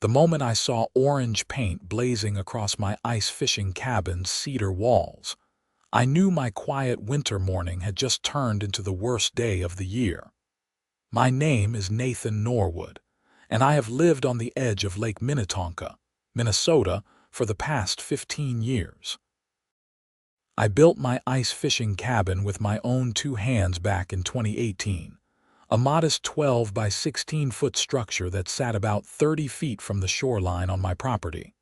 The moment I saw orange paint blazing across my ice fishing cabin's cedar walls, I knew my quiet winter morning had just turned into the worst day of the year. My name is Nathan Norwood, and I have lived on the edge of Lake Minnetonka, Minnesota, for the past 15 years. I built my ice fishing cabin with my own two hands back in 2018, a modest 12 by 16-foot structure that sat about 30 feet from the shoreline on my property.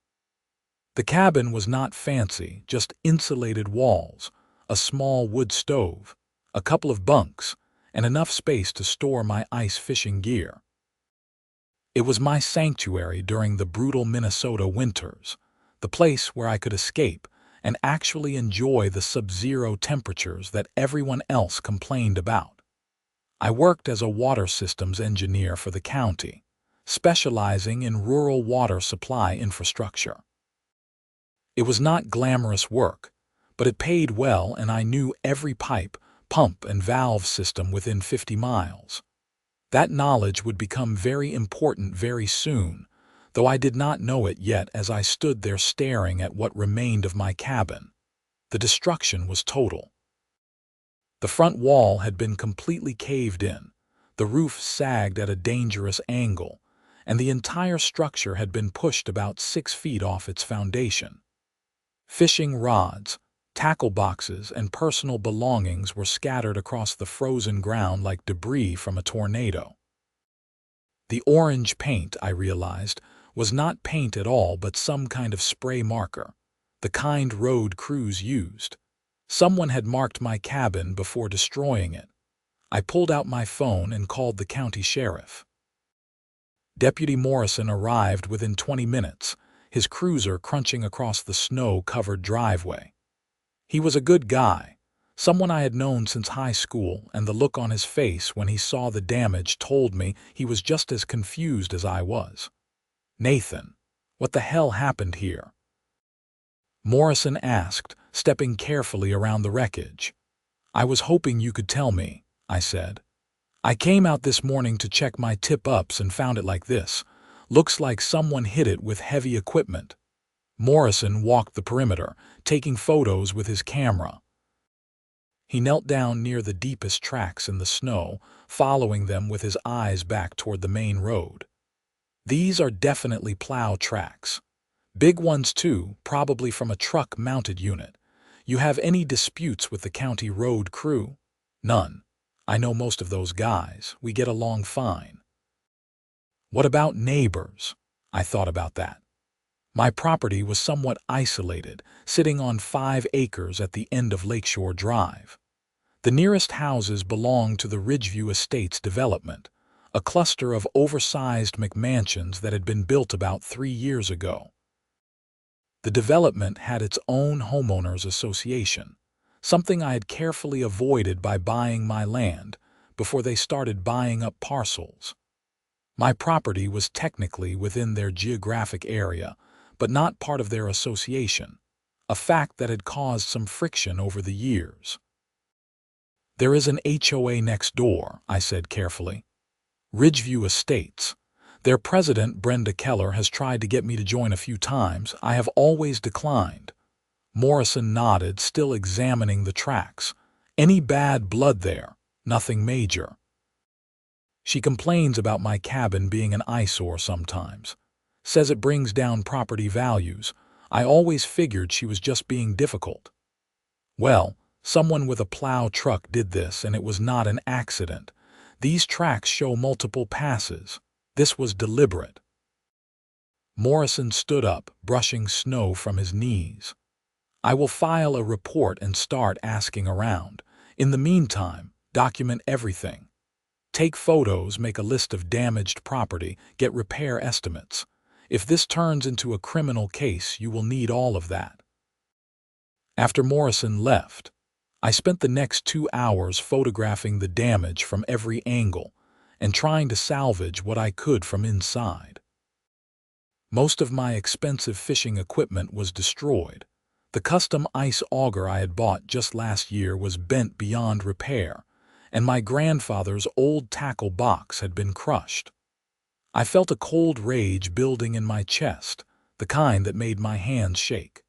The cabin was not fancy, just insulated walls, a small wood stove, a couple of bunks, and enough space to store my ice fishing gear. It was my sanctuary during the brutal Minnesota winters, the place where I could escape and actually enjoy the sub-zero temperatures that everyone else complained about. I worked as a water systems engineer for the county, specializing in rural water supply infrastructure. It was not glamorous work, but it paid well, and I knew every pipe, pump, and valve system within 50 miles. That knowledge would become very important very soon, though I did not know it yet as I stood there staring at what remained of my cabin. The destruction was total. The front wall had been completely caved in, the roof sagged at a dangerous angle, and the entire structure had been pushed about 6 feet off its foundation. Fishing rods, tackle boxes, and personal belongings were scattered across the frozen ground like debris from a tornado. The orange paint, I realized, was not paint at all but some kind of spray marker, the kind road crews used. Someone had marked my cabin before destroying it. I pulled out my phone and called the county sheriff. Deputy Morrison arrived within 20 minutes, his cruiser crunching across the snow-covered driveway. He was a good guy, someone I had known since high school, and the look on his face when he saw the damage told me he was just as confused as I was. "Nathan, what the hell happened here?" Morrison asked, stepping carefully around the wreckage. "I was hoping you could tell me," I said. "I came out this morning to check my tip-ups and found it like this. Looks like someone hit it with heavy equipment." Morrison walked the perimeter, taking photos with his camera. He knelt down near the deepest tracks in the snow, following them with his eyes back toward the main road. "These are definitely plow tracks. Big ones too, probably from a truck-mounted unit. You have any disputes with the county road crew?" "None. I know most of those guys. We get along fine." "What about neighbors?" I thought about that. My property was somewhat isolated, sitting on 5 acres at the end of Lakeshore Drive. The nearest houses belonged to the Ridgeview Estates development, a cluster of oversized McMansions that had been built about 3 years ago. The development had its own homeowners association, something I had carefully avoided by buying my land before they started buying up parcels. My property was technically within their geographic area, but not part of their association, a fact that had caused some friction over the years. "There is an HOA next door," I said carefully. "Ridgeview Estates. Their president, Brenda Keller, has tried to get me to join a few times. I have always declined." Morrison nodded, still examining the tracks. "Any bad blood there?" "Nothing major. She complains about my cabin being an eyesore sometimes. Says it brings down property values. I always figured she was just being difficult." "Well, someone with a plow truck did this, and it was not an accident. These tracks show multiple passes. This was deliberate." Morrison stood up, brushing snow from his knees. "I will file a report and start asking around. In the meantime, document everything. Take photos, make a list of damaged property, get repair estimates. If this turns into a criminal case, you will need all of that." After Morrison left, I spent the next 2 hours photographing the damage from every angle and trying to salvage what I could from inside. Most of my expensive fishing equipment was destroyed. The custom ice auger I had bought just last year was bent beyond repair, and my grandfather's old tackle box had been crushed. I felt a cold rage building in my chest, the kind that made my hands shake.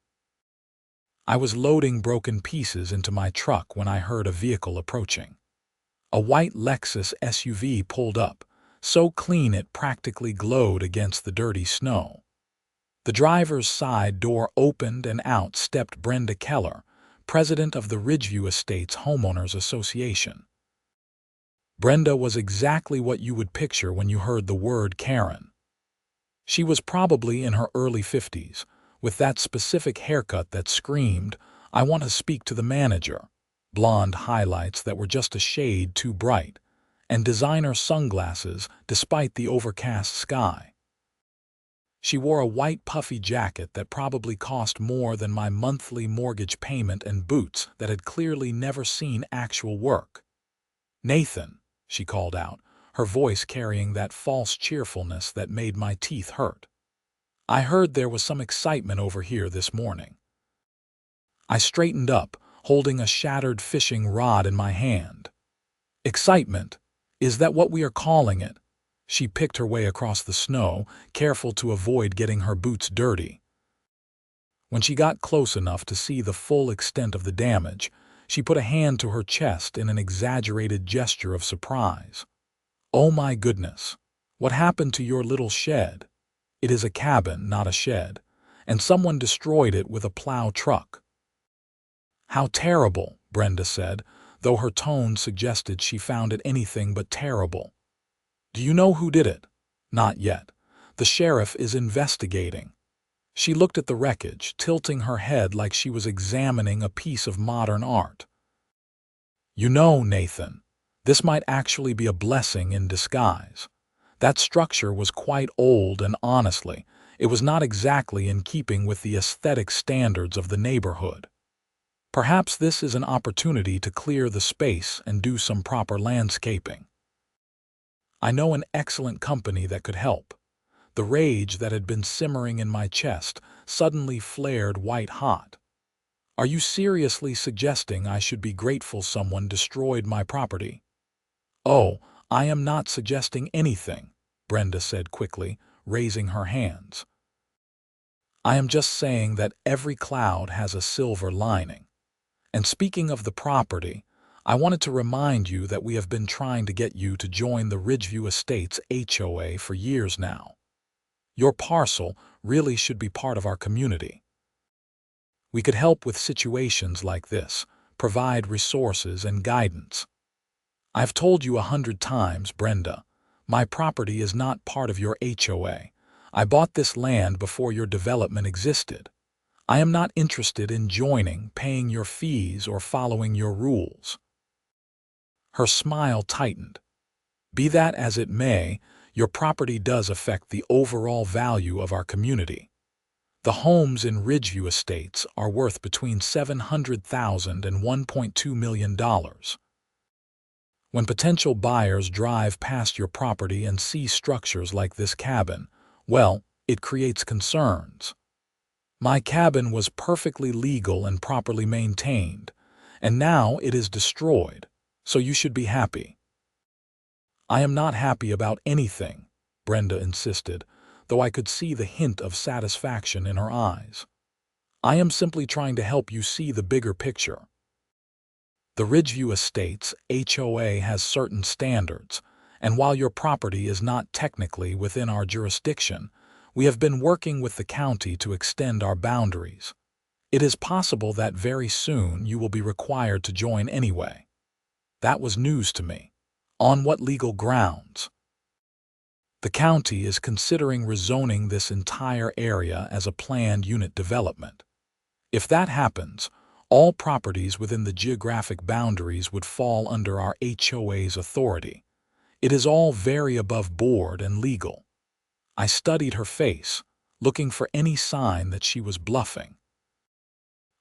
I was loading broken pieces into my truck when I heard a vehicle approaching. A white Lexus SUV pulled up, so clean it practically glowed against the dirty snow. The driver's side door opened and out stepped Brenda Keller, president of the Ridgeview Estates Homeowners Association. Brenda was exactly what you would picture when you heard the word Karen. She was probably in her early 50s, with that specific haircut that screamed, "I want to speak to the manager," blonde highlights that were just a shade too bright, and designer sunglasses despite the overcast sky. She wore a white puffy jacket that probably cost more than my monthly mortgage payment and boots that had clearly never seen actual work. "Nathan," she called out, her voice carrying that false cheerfulness that made my teeth hurt. "I heard there was some excitement over here this morning." I straightened up, holding a shattered fishing rod in my hand. "Excitement? Is that what we are calling it?" She picked her way across the snow, careful to avoid getting her boots dirty. When she got close enough to see the full extent of the damage, she put a hand to her chest in an exaggerated gesture of surprise. "Oh my goodness! What happened to your little shed? It is a cabin, not a shed, and someone destroyed it with a plow truck." "How terrible," Brenda said, though her tone suggested she found it anything but terrible. "Do you know who did it?" "Not yet. The sheriff is investigating." She looked at the wreckage, tilting her head like she was examining a piece of modern art. "You know, Nathan, this might actually be a blessing in disguise. That structure was quite old and honestly, it was not exactly in keeping with the aesthetic standards of the neighborhood. Perhaps this is an opportunity to clear the space and do some proper landscaping. I know an excellent company that could help." The rage that had been simmering in my chest suddenly flared white hot. "Are you seriously suggesting I should be grateful someone destroyed my property?" "Oh, I am not suggesting anything," Brenda said quickly, raising her hands. "I am just saying that every cloud has a silver lining. And speaking of the property, I wanted to remind you that we have been trying to get you to join the Ridgeview Estates HOA for years now. Your parcel really should be part of our community. We could help with situations like this, provide resources and guidance. I've told you 100 times, Brenda, my property is not part of your HOA. I bought this land before your development existed. I am not interested in joining, paying your fees, or following your rules." Her smile tightened. "Be that as it may, your property does affect the overall value of our community. The homes in Ridgeview Estates are worth between $700,000 and $1.2 million. When potential buyers drive past your property and see structures like this cabin, well, it creates concerns. My cabin was perfectly legal and properly maintained, and now it is destroyed, so you should be happy." "I am not happy about anything," Brenda insisted, though I could see the hint of satisfaction in her eyes. "I am simply trying to help you see the bigger picture. The Ridgeview Estates HOA has certain standards, and while your property is not technically within our jurisdiction, we have been working with the county to extend our boundaries. It is possible that very soon you will be required to join anyway." That was news to me. "On what legal grounds?" "The county is considering rezoning this entire area as a planned unit development. If that happens, all properties within the geographic boundaries would fall under our HOA's authority. It is all very above board and legal." I studied her face, looking for any sign that she was bluffing.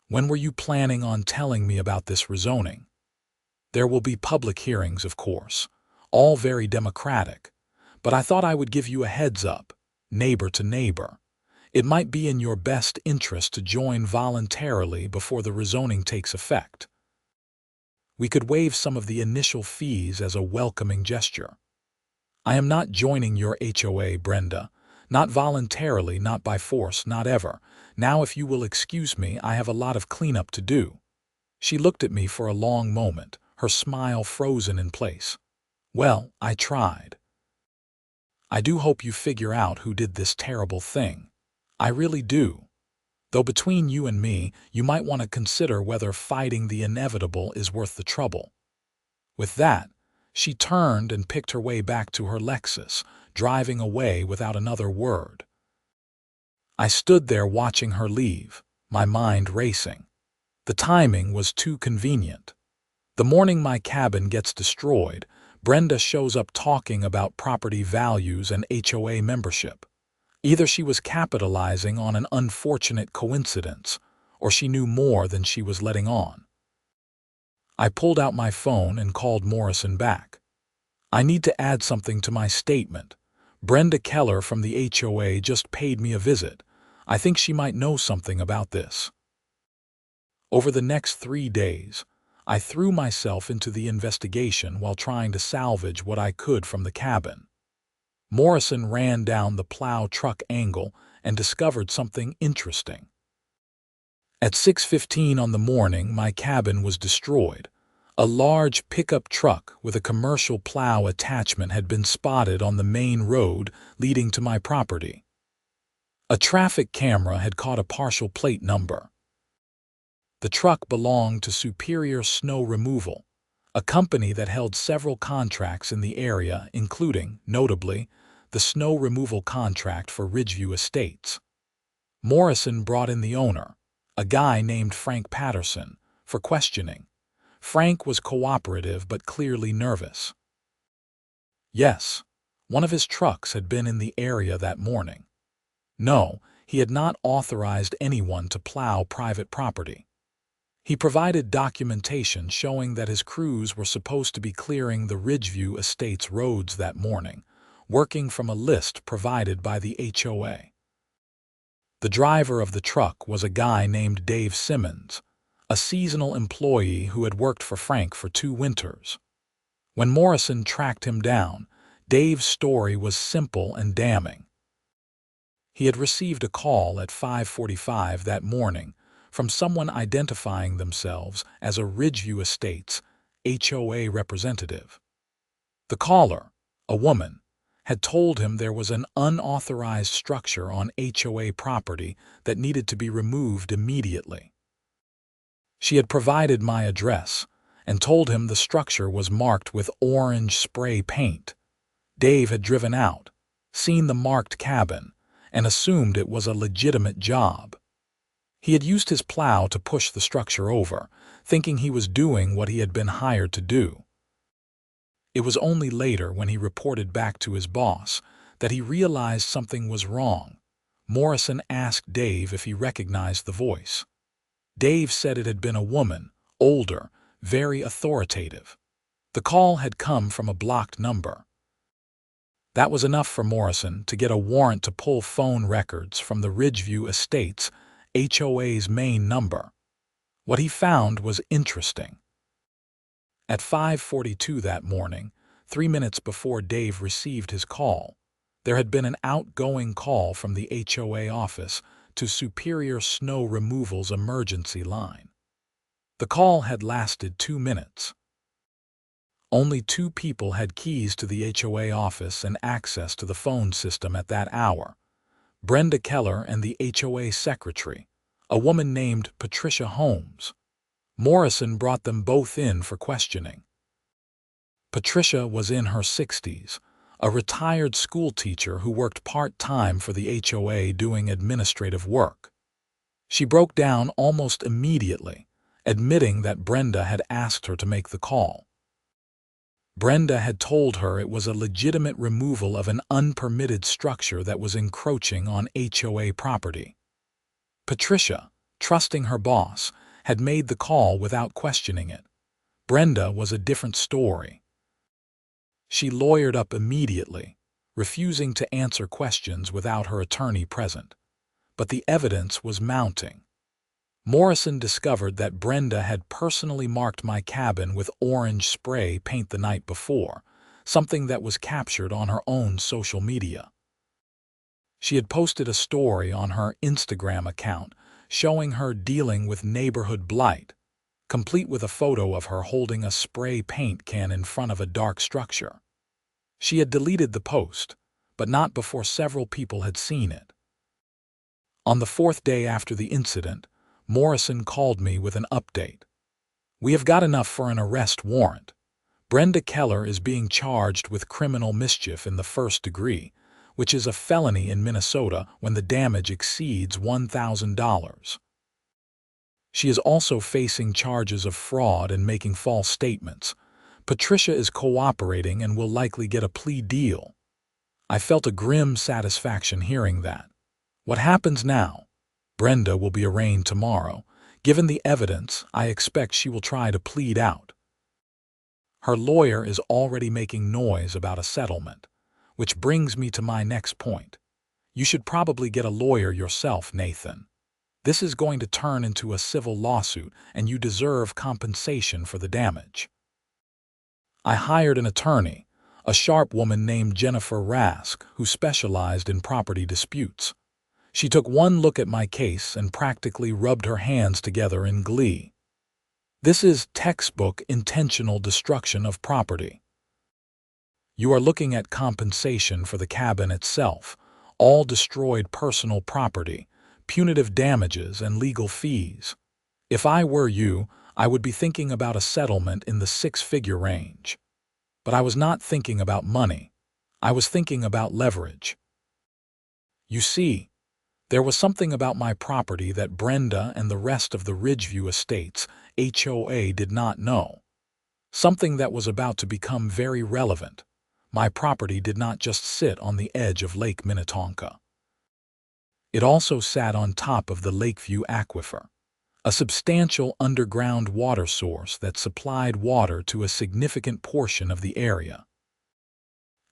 "When were you planning on telling me about this rezoning?" "There will be public hearings, of course, all very democratic, but I thought I would give you a heads up, neighbor to neighbor. It might be in your best interest to join voluntarily before the rezoning takes effect. We could waive some of the initial fees as a welcoming gesture." I am not joining your HOA, Brenda. Not voluntarily, not by force, not ever. Now if you will excuse me, I have a lot of cleanup to do." She looked at me for a long moment, her smile frozen in place. "Well, I tried. I do hope you figure out who did this terrible thing. I really do. Though between you and me, you might want to consider whether fighting the inevitable is worth the trouble." With that, she turned and picked her way back to her Lexus, driving away without another word. I stood there watching her leave, my mind racing. The timing was too convenient. The morning my cabin gets destroyed, Brenda shows up talking about property values and HOA membership. Either she was capitalizing on an unfortunate coincidence, or she knew more than she was letting on. I pulled out my phone and called Morrison back. "I need to add something to my statement. Brenda Keller from the HOA just paid me a visit. I think she might know something about this." Over the next 3 days, I threw myself into the investigation while trying to salvage what I could from the cabin. Morrison ran down the Plow truck angle and discovered something interesting. At 6:15 on the morning, my cabin was destroyed. A large pickup truck with a commercial plow attachment had been spotted on the main road leading to my property. A traffic camera had caught a partial plate number. The truck belonged to Superior Snow Removal, a company that held several contracts in the area, including, notably, the snow removal contract for Ridgeview Estates. Morrison brought in the owner, a guy named Frank Patterson, for questioning. Frank was cooperative but clearly nervous. Yes, one of his trucks had been in the area that morning. No, he had not authorized anyone to plow private property. He provided documentation showing that his crews were supposed to be clearing the Ridgeview Estates roads that morning, working from a list provided by the HOA. The driver of the truck was a guy named Dave Simmons, a seasonal employee who had worked for Frank for 2 winters. When Morrison tracked him down, Dave's story was simple and damning. He had received a call at 5:45 that morning from someone identifying themselves as a Ridgeview Estates HOA representative. The caller, a woman, had told him there was an unauthorized structure on HOA property that needed to be removed immediately. She had provided my address and told him the structure was marked with orange spray paint. Dave had driven out, seen the marked cabin, and assumed it was a legitimate job. He had used his plow to push the structure over, thinking he was doing what he had been hired to do. It was only later, when he reported back to his boss, that he realized something was wrong. Morrison asked Dave if he recognized the voice. Dave said it had been a woman, older, very authoritative. The call had come from a blocked number. That was enough for Morrison to get a warrant to pull phone records from the Ridgeview Estates HOA's main number. What he found was interesting. At 5:42 that morning, 3 minutes before Dave received his call, there had been an outgoing call from the HOA office to Superior Snow Removal's emergency line. The call had lasted 2 minutes. Only 2 people had keys to the HOA office and access to the phone system at that hour: Brenda Keller and the HOA secretary, a woman named Patricia Holmes. Morrison brought them both in for questioning. Patricia was in her 60s, a retired school teacher who worked part-time for the HOA doing administrative work. She broke down almost immediately, admitting that Brenda had asked her to make the call. Brenda had told her it was a legitimate removal of an unpermitted structure that was encroaching on HOA property. Patricia, trusting her boss, had made the call without questioning it. Brenda was a different story. She lawyered up immediately, refusing to answer questions without her attorney present. But the evidence was mounting. Morrison discovered that Brenda had personally marked my cabin with orange spray paint the night before, something that was captured on her own social media. She had posted a story on her Instagram account showing her dealing with neighborhood blight, complete with a photo of her holding a spray paint can in front of a dark structure. She had deleted the post, but not before several people had seen it. On the fourth day after the incident, Morrison called me with an update. "We have got enough for an arrest warrant. Brenda Keller is being charged with criminal mischief in the first degree, which is a felony in Minnesota when the damage exceeds $1,000. She is also facing charges of fraud and making false statements. Patricia is cooperating and will likely get a plea deal." I felt a grim satisfaction hearing that. What happens now? Brenda will be arraigned tomorrow. Given the evidence, I expect she will try to plead out. Her lawyer is already making noise about a settlement, which brings me to my next point. You should probably get a lawyer yourself, Nathan. This is going to turn into a civil lawsuit, and you deserve compensation for the damage. I hired an attorney, a sharp woman named Jennifer Rask, who specialized in property disputes. She took one look at my case and practically rubbed her hands together in glee. This is textbook intentional destruction of property. You are looking at compensation for the cabin itself, all destroyed personal property, punitive damages, and legal fees. If I were you, I would be thinking about a settlement in the six-figure range. But I was not thinking about money. I was thinking about leverage. You see, there was something about my property that Brenda and the rest of the Ridgeview Estates HOA did not know. Something that was about to become very relevant. My property did not just sit on the edge of Lake Minnetonka. It also sat on top of the Lakeview Aquifer, a substantial underground water source that supplied water to a significant portion of the area.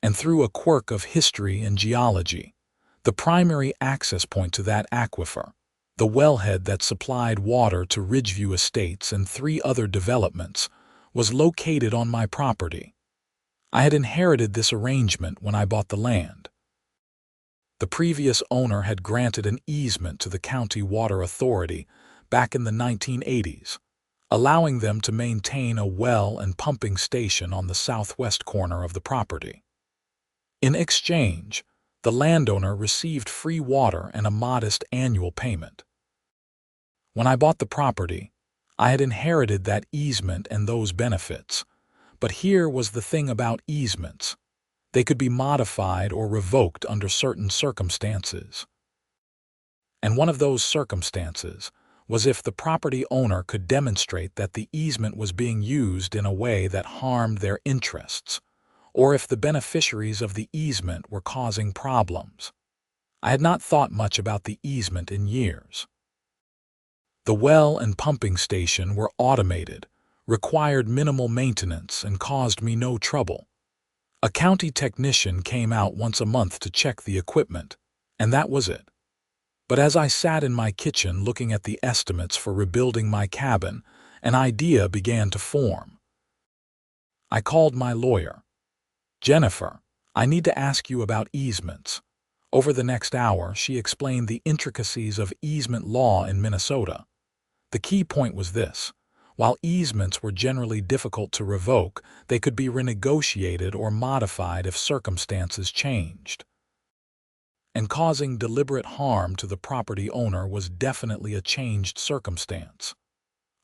And through a quirk of history and geology, the primary access point to that aquifer, the wellhead that supplied water to Ridgeview Estates and 3 other developments, was located on my property. I had inherited this arrangement when I bought the land. The previous owner had granted an easement to the County Water Authority back in the 1980s, allowing them to maintain a well and pumping station on the southwest corner of the property. In exchange, the landowner received free water and a modest annual payment. When I bought the property, I had inherited that easement and those benefits. But here was the thing about easements. They could be modified or revoked under certain circumstances. And one of those circumstances was if the property owner could demonstrate that the easement was being used in a way that harmed their interests, or if the beneficiaries of the easement were causing problems. I had not thought much about the easement in years. The well and pumping station were automated, required minimal maintenance, and caused me no trouble. A county technician came out once a month to check the equipment, and that was it. But as I sat in my kitchen looking at the estimates for rebuilding my cabin, an idea began to form. I called my lawyer. "Jennifer, I need to ask you about easements." Over the next hour, she explained the intricacies of easement law in Minnesota. The key point was this: while easements were generally difficult to revoke, they could be renegotiated or modified if circumstances changed. And causing deliberate harm to the property owner was definitely a changed circumstance.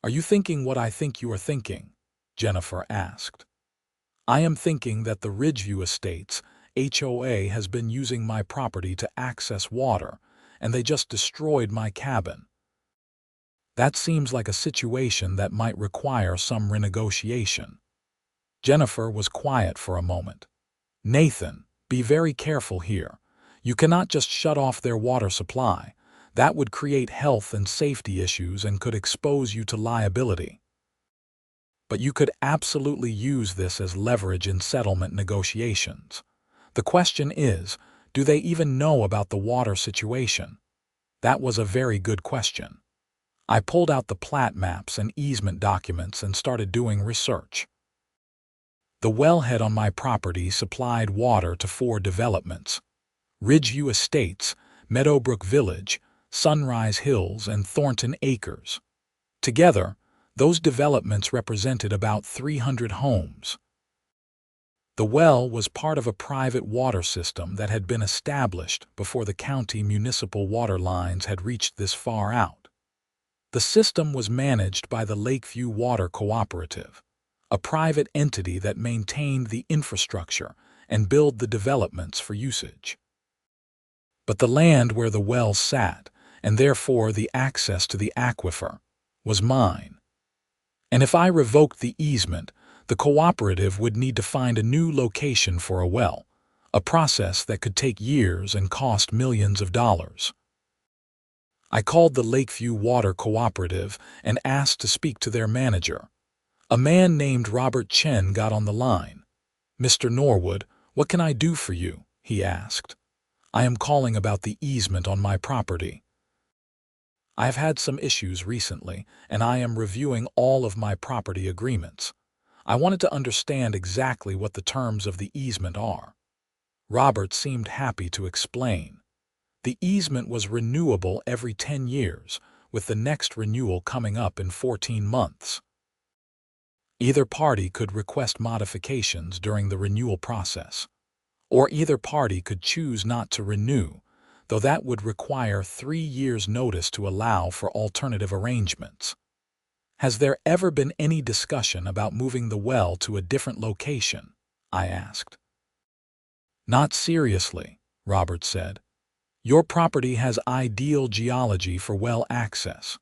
"Are you thinking what I think you are thinking?" Jennifer asked. "I am thinking that the Ridgeview Estates HOA has been using my property to access water, and they just destroyed my cabin. That seems like a situation that might require some renegotiation." Jennifer was quiet for a moment. "Nathan, be very careful here. You cannot just shut off their water supply. That would create health and safety issues and could expose you to liability. But you could absolutely use this as leverage in settlement negotiations. The question is, do they even know about the water situation?" That was a very good question. I pulled out the plat maps and easement documents and started doing research. The wellhead on my property supplied water to 4 developments: Ridgeview Estates, Meadowbrook Village, Sunrise Hills, and Thornton Acres. Together, those developments represented about 300 homes. The well was part of a private water system that had been established before the county municipal water lines had reached this far out. The system was managed by the Lakeview Water Cooperative, a private entity that maintained the infrastructure and built the developments for usage. But the land where the well sat, and therefore the access to the aquifer, was mine. And if I revoked the easement, the cooperative would need to find a new location for a well, a process that could take years and cost millions of dollars. I called the Lakeview Water Cooperative and asked to speak to their manager. A man named Robert Chen got on the line. "Mr. Norwood, what can I do for you?" he asked. "I am calling about the easement on my property. I have had some issues recently, and I am reviewing all of my property agreements. I wanted to understand exactly what the terms of the easement are." Robert seemed happy to explain. The easement was renewable every 10 years, with the next renewal coming up in 14 months. Either party could request modifications during the renewal process, or either party could choose not to renew, though that would require 3 years' notice to allow for alternative arrangements. "Has there ever been any discussion about moving the well to a different location?" I asked. "Not seriously," Robert said. "Your property has ideal geology for well access.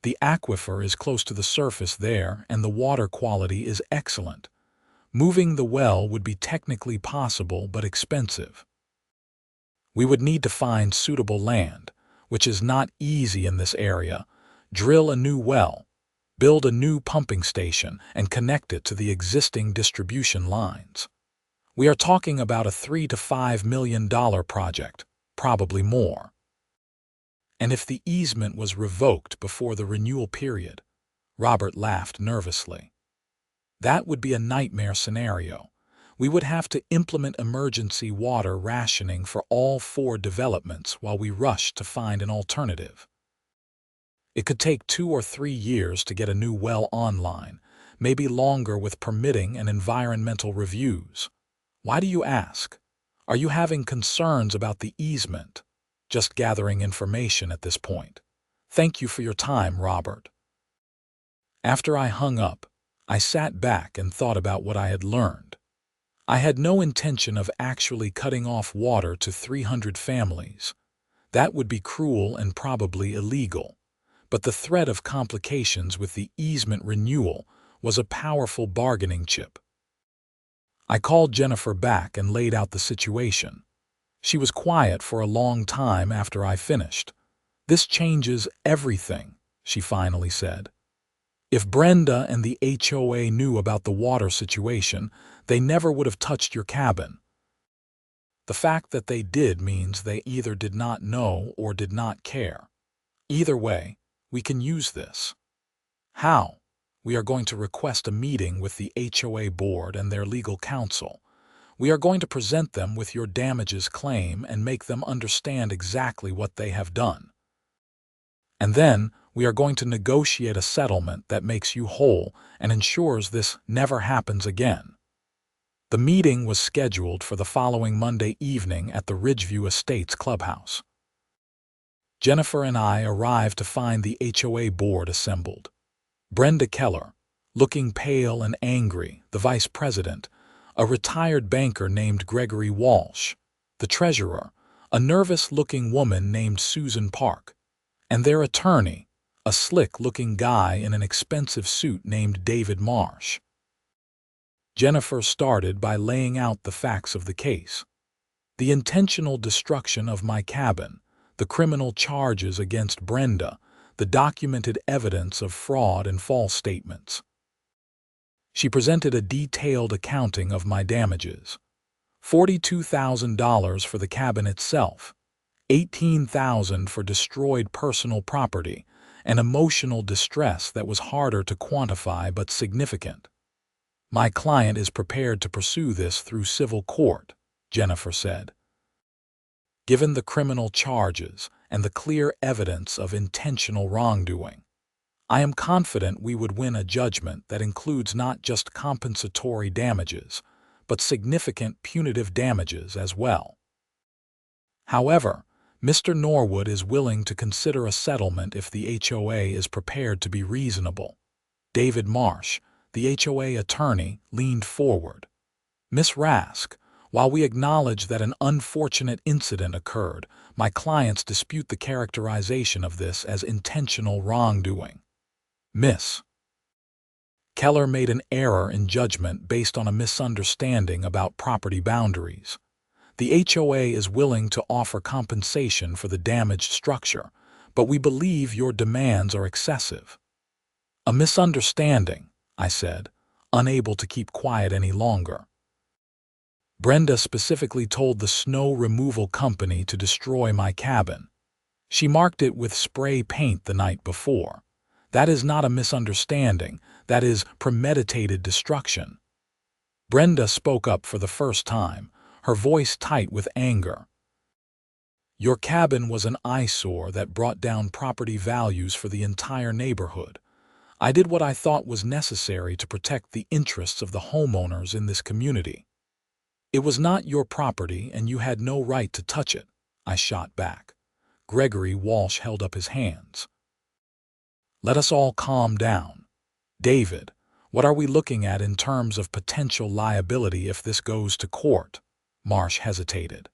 The aquifer is close to the surface there, and the water quality is excellent. Moving the well would be technically possible but expensive. We would need to find suitable land, which is not easy in this area, drill a new well, build a new pumping station, and connect it to the existing distribution lines. We are talking about a $3 to $5 million project, probably more." "And if the easement was revoked before the renewal period?" Robert laughed nervously. "That would be a nightmare scenario. We would have to implement emergency water rationing for all 4 developments while we rush to find an alternative. It could take 2 or 3 years to get a new well online, maybe longer with permitting and environmental reviews. Why do you ask? Are you having concerns about the easement?" "Just gathering information at this point. Thank you for your time, Robert." After I hung up, I sat back and thought about what I had learned. I had no intention of actually cutting off water to 300 families. That would be cruel and probably illegal. But the threat of complications with the easement renewal was a powerful bargaining chip. I called Jennifer back and laid out the situation. She was quiet for a long time after I finished. "This changes everything," she finally said. "If Brenda and the HOA knew about the water situation, they never would have touched your cabin. The fact that they did means they either did not know or did not care. Either way, we can use this." "How?" "We are going to request a meeting with the HOA board and their legal counsel. We are going to present them with your damages claim and make them understand exactly what they have done. And then we are going to negotiate a settlement that makes you whole and ensures this never happens again." The meeting was scheduled for the following Monday evening at the Ridgeview Estates clubhouse. Jennifer and I arrived to find the HOA board assembled. Brenda Keller, looking pale and angry, the vice president; a retired banker named Gregory Walsh; the treasurer, a nervous-looking woman named Susan Park; and their attorney, a slick-looking guy in an expensive suit named David Marsh. Jennifer started by laying out the facts of the case: the intentional destruction of my cabin, the criminal charges against Brenda, the documented evidence of fraud and false statements. She presented a detailed accounting of my damages: $42,000 for the cabin itself, $18,000 for destroyed personal property, and emotional distress that was harder to quantify but significant. My client is prepared to pursue this through civil court, Jennifer said. Given the criminal charges and the clear evidence of intentional wrongdoing, I am confident we would win a judgment that includes not just compensatory damages, but significant punitive damages as well. However, Mr. Norwood is willing to consider a settlement if the HOA is prepared to be reasonable. David Marsh, the HOA attorney, leaned forward. Miss Rask, while we acknowledge that an unfortunate incident occurred, my clients dispute the characterization of this as intentional wrongdoing. Miss Keller made an error in judgment based on a misunderstanding about property boundaries. The HOA is willing to offer compensation for the damaged structure, but we believe your demands are excessive. A misunderstanding, I said, unable to keep quiet any longer. Brenda specifically told the snow removal company to destroy my cabin. She marked it with spray paint the night before. That is not a misunderstanding, that is premeditated destruction. Brenda spoke up for the first time, her voice tight with anger. Your cabin was an eyesore that brought down property values for the entire neighborhood. I did what I thought was necessary to protect the interests of the homeowners in this community. It was not your property and you had no right to touch it, I shot back. Gregory Walsh held up his hands. Let us all calm down. David, what are we looking at in terms of potential liability if this goes to court? Marsh hesitated.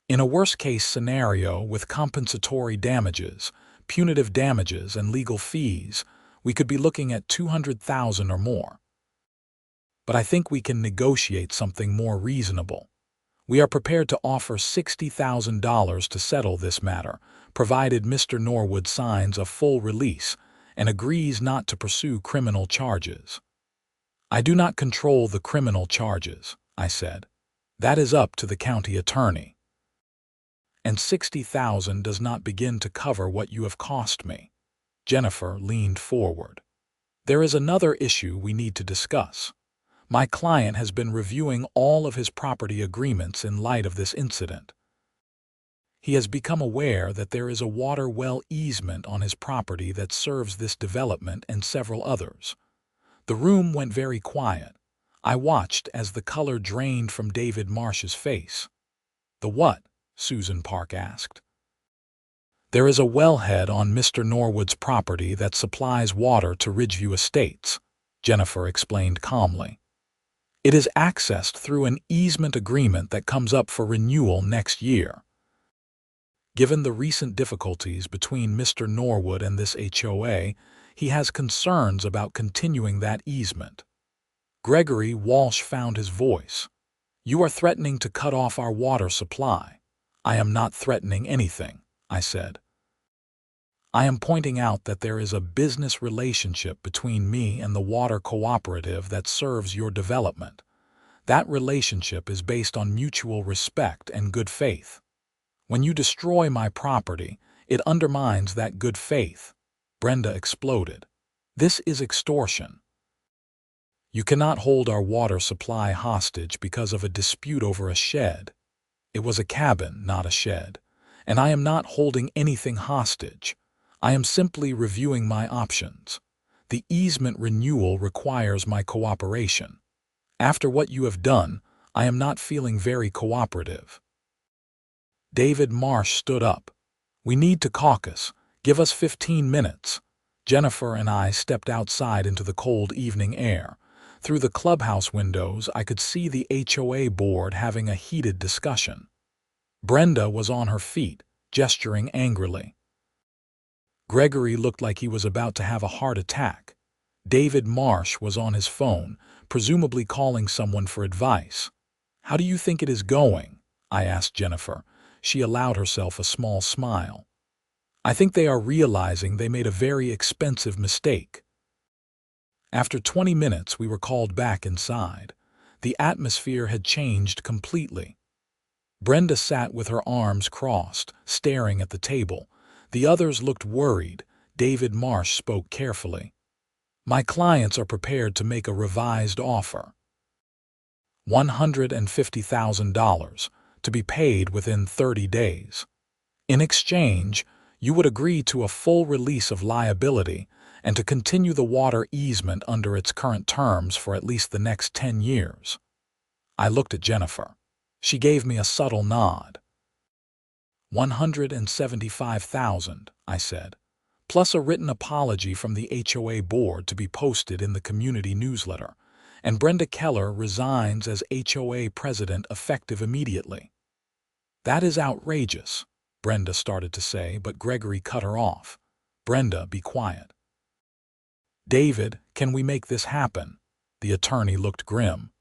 In a worst-case scenario with compensatory damages, punitive damages, and legal fees, we could be looking at $200,000 or more. But I think we can negotiate something more reasonable. We are prepared to offer $60,000 to settle this matter, provided Mr. Norwood signs a full release and agrees not to pursue criminal charges. I do not control the criminal charges, I said. That is up to the county attorney. And $60,000 does not begin to cover what you have cost me. Jennifer leaned forward. There is another issue we need to discuss. My client has been reviewing all of his property agreements in light of this incident. He has become aware that there is a water well easement on his property that serves this development and several others. The room went very quiet. I watched as the color drained from David Marsh's face. The what? Susan Park asked. There is a wellhead on Mr. Norwood's property that supplies water to Ridgeview Estates, Jennifer explained calmly. It is accessed through an easement agreement that comes up for renewal next year. Given the recent difficulties between Mr. Norwood and this HOA, he has concerns about continuing that easement. Gregory Walsh found his voice. You are threatening to cut off our water supply. I am not threatening anything, I said. I am pointing out that there is a business relationship between me and the water cooperative that serves your development. That relationship is based on mutual respect and good faith. When you destroy my property, it undermines that good faith. Brenda exploded. This is extortion. You cannot hold our water supply hostage because of a dispute over a shed. It was a cabin, not a shed. And I am not holding anything hostage. I am simply reviewing my options. The easement renewal requires my cooperation. After what you have done, I am not feeling very cooperative. David Marsh stood up. We need to caucus. Give us 15 minutes. Jennifer and I stepped outside into the cold evening air. Through the clubhouse windows, I could see the HOA board having a heated discussion. Brenda was on her feet, gesturing angrily. Gregory looked like he was about to have a heart attack. David Marsh was on his phone, presumably calling someone for advice. How do you think it is going? I asked Jennifer. She allowed herself a small smile. I think they are realizing they made a very expensive mistake. After 20 minutes, we were called back inside. The atmosphere had changed completely. Brenda sat with her arms crossed, staring at the table. The others looked worried. David Marsh spoke carefully. My clients are prepared to make a revised offer. $150,000 to be paid within 30 days. In exchange, you would agree to a full release of liability and to continue the water easement under its current terms for at least the next 10 years. I looked at Jennifer. She gave me a subtle nod. $175,000, I said, plus a written apology from the HOA board to be posted in the community newsletter, and Brenda Keller resigns as HOA president effective immediately. That is outrageous, Brenda started to say, but Gregory cut her off. Brenda, be quiet. David, can we make this happen? The attorney looked grim.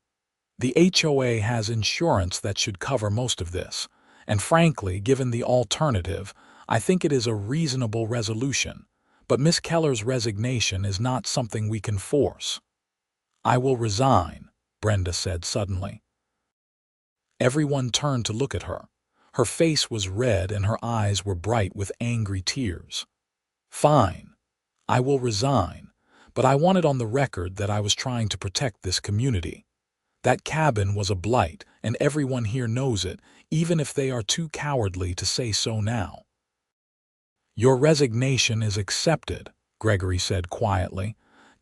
The HOA has insurance that should cover most of this, and frankly, given the alternative, I think it is a reasonable resolution, but Miss Keller's resignation is not something we can force. I will resign, Brenda said suddenly. Everyone turned to look at her. Her face was red and her eyes were bright with angry tears. Fine, I will resign, but I want it on the record that I was trying to protect this community. That cabin was a blight, and everyone here knows it, even if they are too cowardly to say so now. Your resignation is accepted, Gregory said quietly.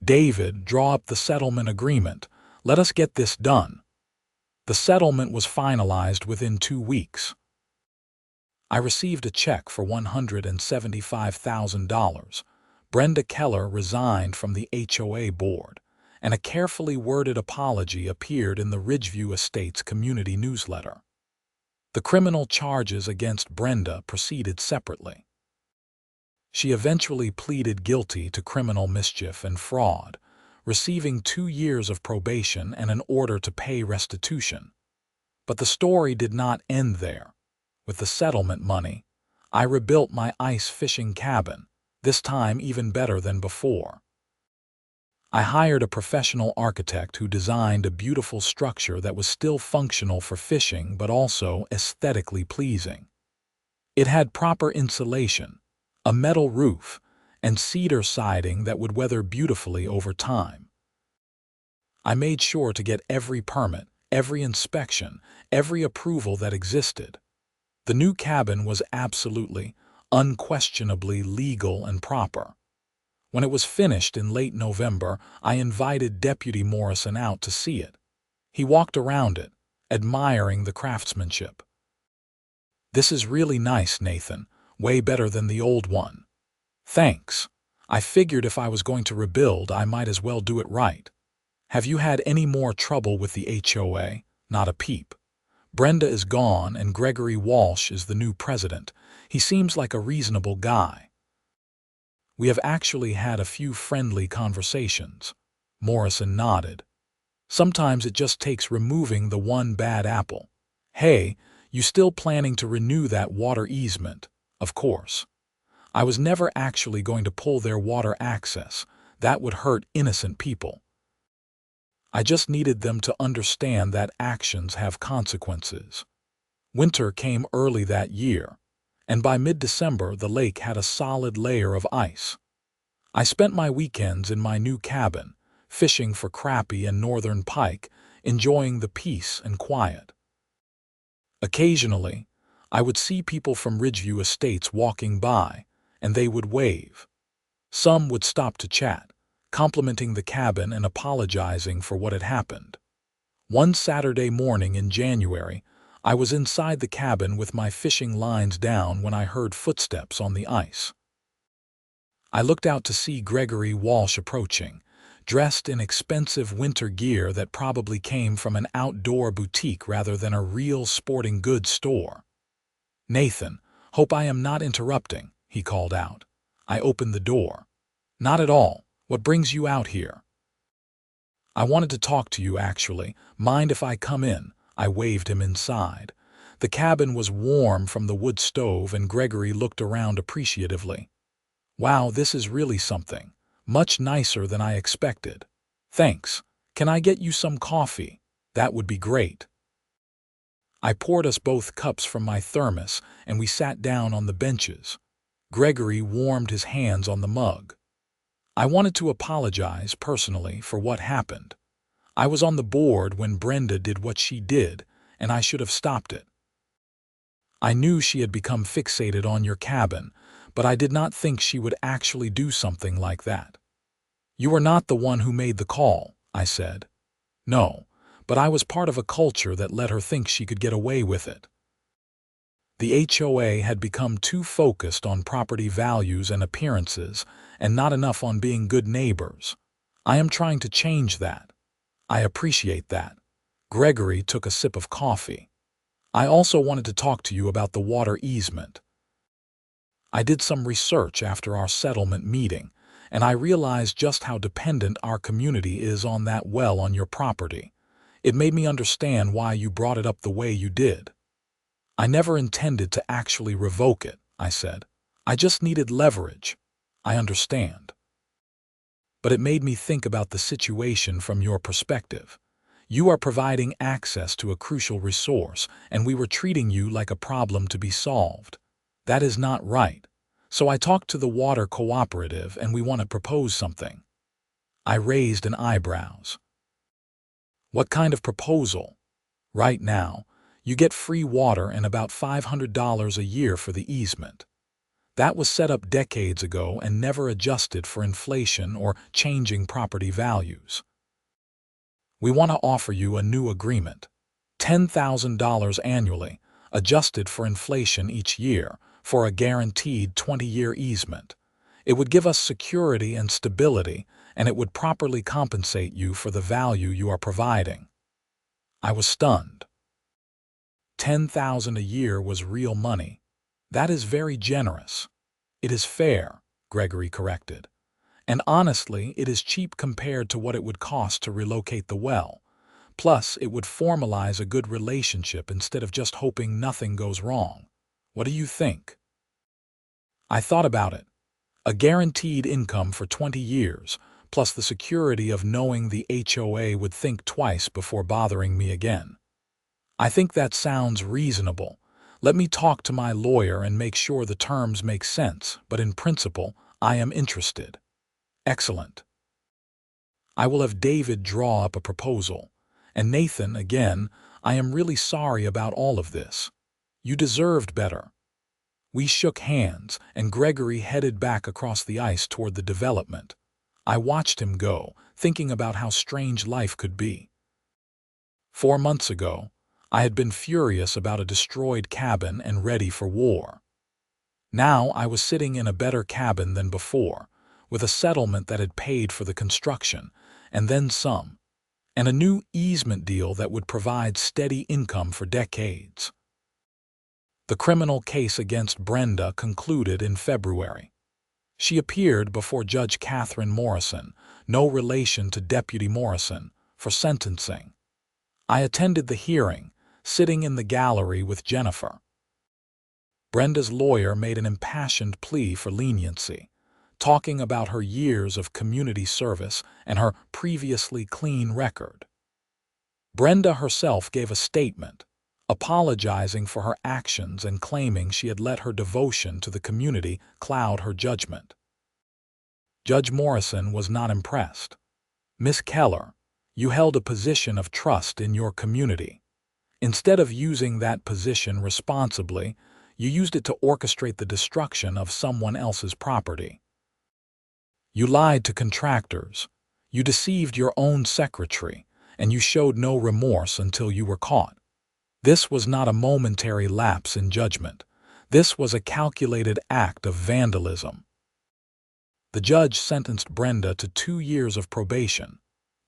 David, draw up the settlement agreement. Let us get this done. The settlement was finalized within 2 weeks. I received a check for $175,000. Brenda Keller resigned from the HOA board, and a carefully worded apology appeared in the Ridgeview Estates community newsletter. The criminal charges against Brenda proceeded separately. She eventually pleaded guilty to criminal mischief and fraud, receiving 2 years of probation and an order to pay restitution. But the story did not end there. With the settlement money, I rebuilt my ice fishing cabin, this time even better than before. I hired a professional architect who designed a beautiful structure that was still functional for fishing but also aesthetically pleasing. It had proper insulation, a metal roof, and cedar siding that would weather beautifully over time. I made sure to get every permit, every inspection, every approval that existed. The new cabin was absolutely, unquestionably legal and proper. When it was finished in late November, I invited Deputy Morrison out to see it. He walked around it, admiring the craftsmanship. This is really nice, Nathan. Way better than the old one. Thanks. I figured if I was going to rebuild, I might as well do it right. Have you had any more trouble with the HOA? Not a peep. Brenda is gone and Gregory Walsh is the new president. He seems like a reasonable guy. We have actually had a few friendly conversations. Morrison nodded. Sometimes it just takes removing the one bad apple. Hey, you still planning to renew that water easement? Of course. I was never actually going to pull their water access. That would hurt innocent people. I just needed them to understand that actions have consequences. Winter came early that year, and by mid-December the lake had a solid layer of ice. I spent my weekends in my new cabin, fishing for crappie and northern pike, enjoying the peace and quiet. Occasionally, I would see people from Ridgeview Estates walking by, and they would wave. Some would stop to chat, complimenting the cabin and apologizing for what had happened. One Saturday morning in January, I was inside the cabin with my fishing lines down when I heard footsteps on the ice. I looked out to see Gregory Walsh approaching, dressed in expensive winter gear that probably came from an outdoor boutique rather than a real sporting goods store. Nathan, hope I am not interrupting, he called out. I opened the door. Not at all. What brings you out here? I wanted to talk to you, actually. Mind if I come in? I waved him inside. The cabin was warm from the wood stove and Gregory looked around appreciatively. Wow, this is really something. Much nicer than I expected. Thanks. Can I get you some coffee? That would be great. I poured us both cups from my thermos and we sat down on the benches. Gregory warmed his hands on the mug. I wanted to apologize personally for what happened. I was on the board when Brenda did what she did, and I should have stopped it. I knew she had become fixated on your cabin, but I did not think she would actually do something like that. You were not the one who made the call, I said. No, but I was part of a culture that let her think she could get away with it. The HOA had become too focused on property values and appearances, and not enough on being good neighbors. I am trying to change that. I appreciate that. Gregory took a sip of coffee. I also wanted to talk to you about the water easement. I did some research after our settlement meeting, and I realized just how dependent our community is on that well on your property. It made me understand why you brought it up the way you did. I never intended to actually revoke it, I said. I just needed leverage. I understand. But it made me think about the situation from your perspective. You are providing access to a crucial resource, and we were treating you like a problem to be solved. That is not right. So I talked to the water cooperative and we want to propose something. I raised an eyebrows. What kind of proposal? Right now, you get free water and about $500 a year for the easement. That was set up decades ago and never adjusted for inflation or changing property values. We want to offer you a new agreement. $10,000 annually, adjusted for inflation each year, for a guaranteed 20-year easement. It would give us security and stability, and it would properly compensate you for the value you are providing. I was stunned. $10,000 a year was real money. That is very generous. It is fair, Gregory corrected. And honestly, it is cheap compared to what it would cost to relocate the well. Plus, it would formalize a good relationship instead of just hoping nothing goes wrong. What do you think? I thought about it. A guaranteed income for 20 years, plus the security of knowing the HOA would think twice before bothering me again. I think that sounds reasonable. Let me talk to my lawyer and make sure the terms make sense, but in principle, I am interested. Excellent. I will have David draw up a proposal. And Nathan, again, I am really sorry about all of this. You deserved better. We shook hands, and Gregory headed back across the ice toward the development. I watched him go, thinking about how strange life could be. 4 months ago, I had been furious about a destroyed cabin and ready for war. Now I was sitting in a better cabin than before, with a settlement that had paid for the construction, and then some, and a new easement deal that would provide steady income for decades. The criminal case against Brenda concluded in February. She appeared before Judge Catherine Morrison, no relation to Deputy Morrison, for sentencing. I attended the hearing, sitting in the gallery with Jennifer. Brenda's lawyer made an impassioned plea for leniency, talking about her years of community service and her previously clean record. Brenda herself gave a statement, apologizing for her actions and claiming she had let her devotion to the community cloud her judgment. Judge Morrison was not impressed. Miss Keller, you held a position of trust in your community. Instead of using that position responsibly, you used it to orchestrate the destruction of someone else's property. You lied to contractors, you deceived your own secretary, and you showed no remorse until you were caught. This was not a momentary lapse in judgment. This was a calculated act of vandalism. The judge sentenced Brenda to 2 years of probation,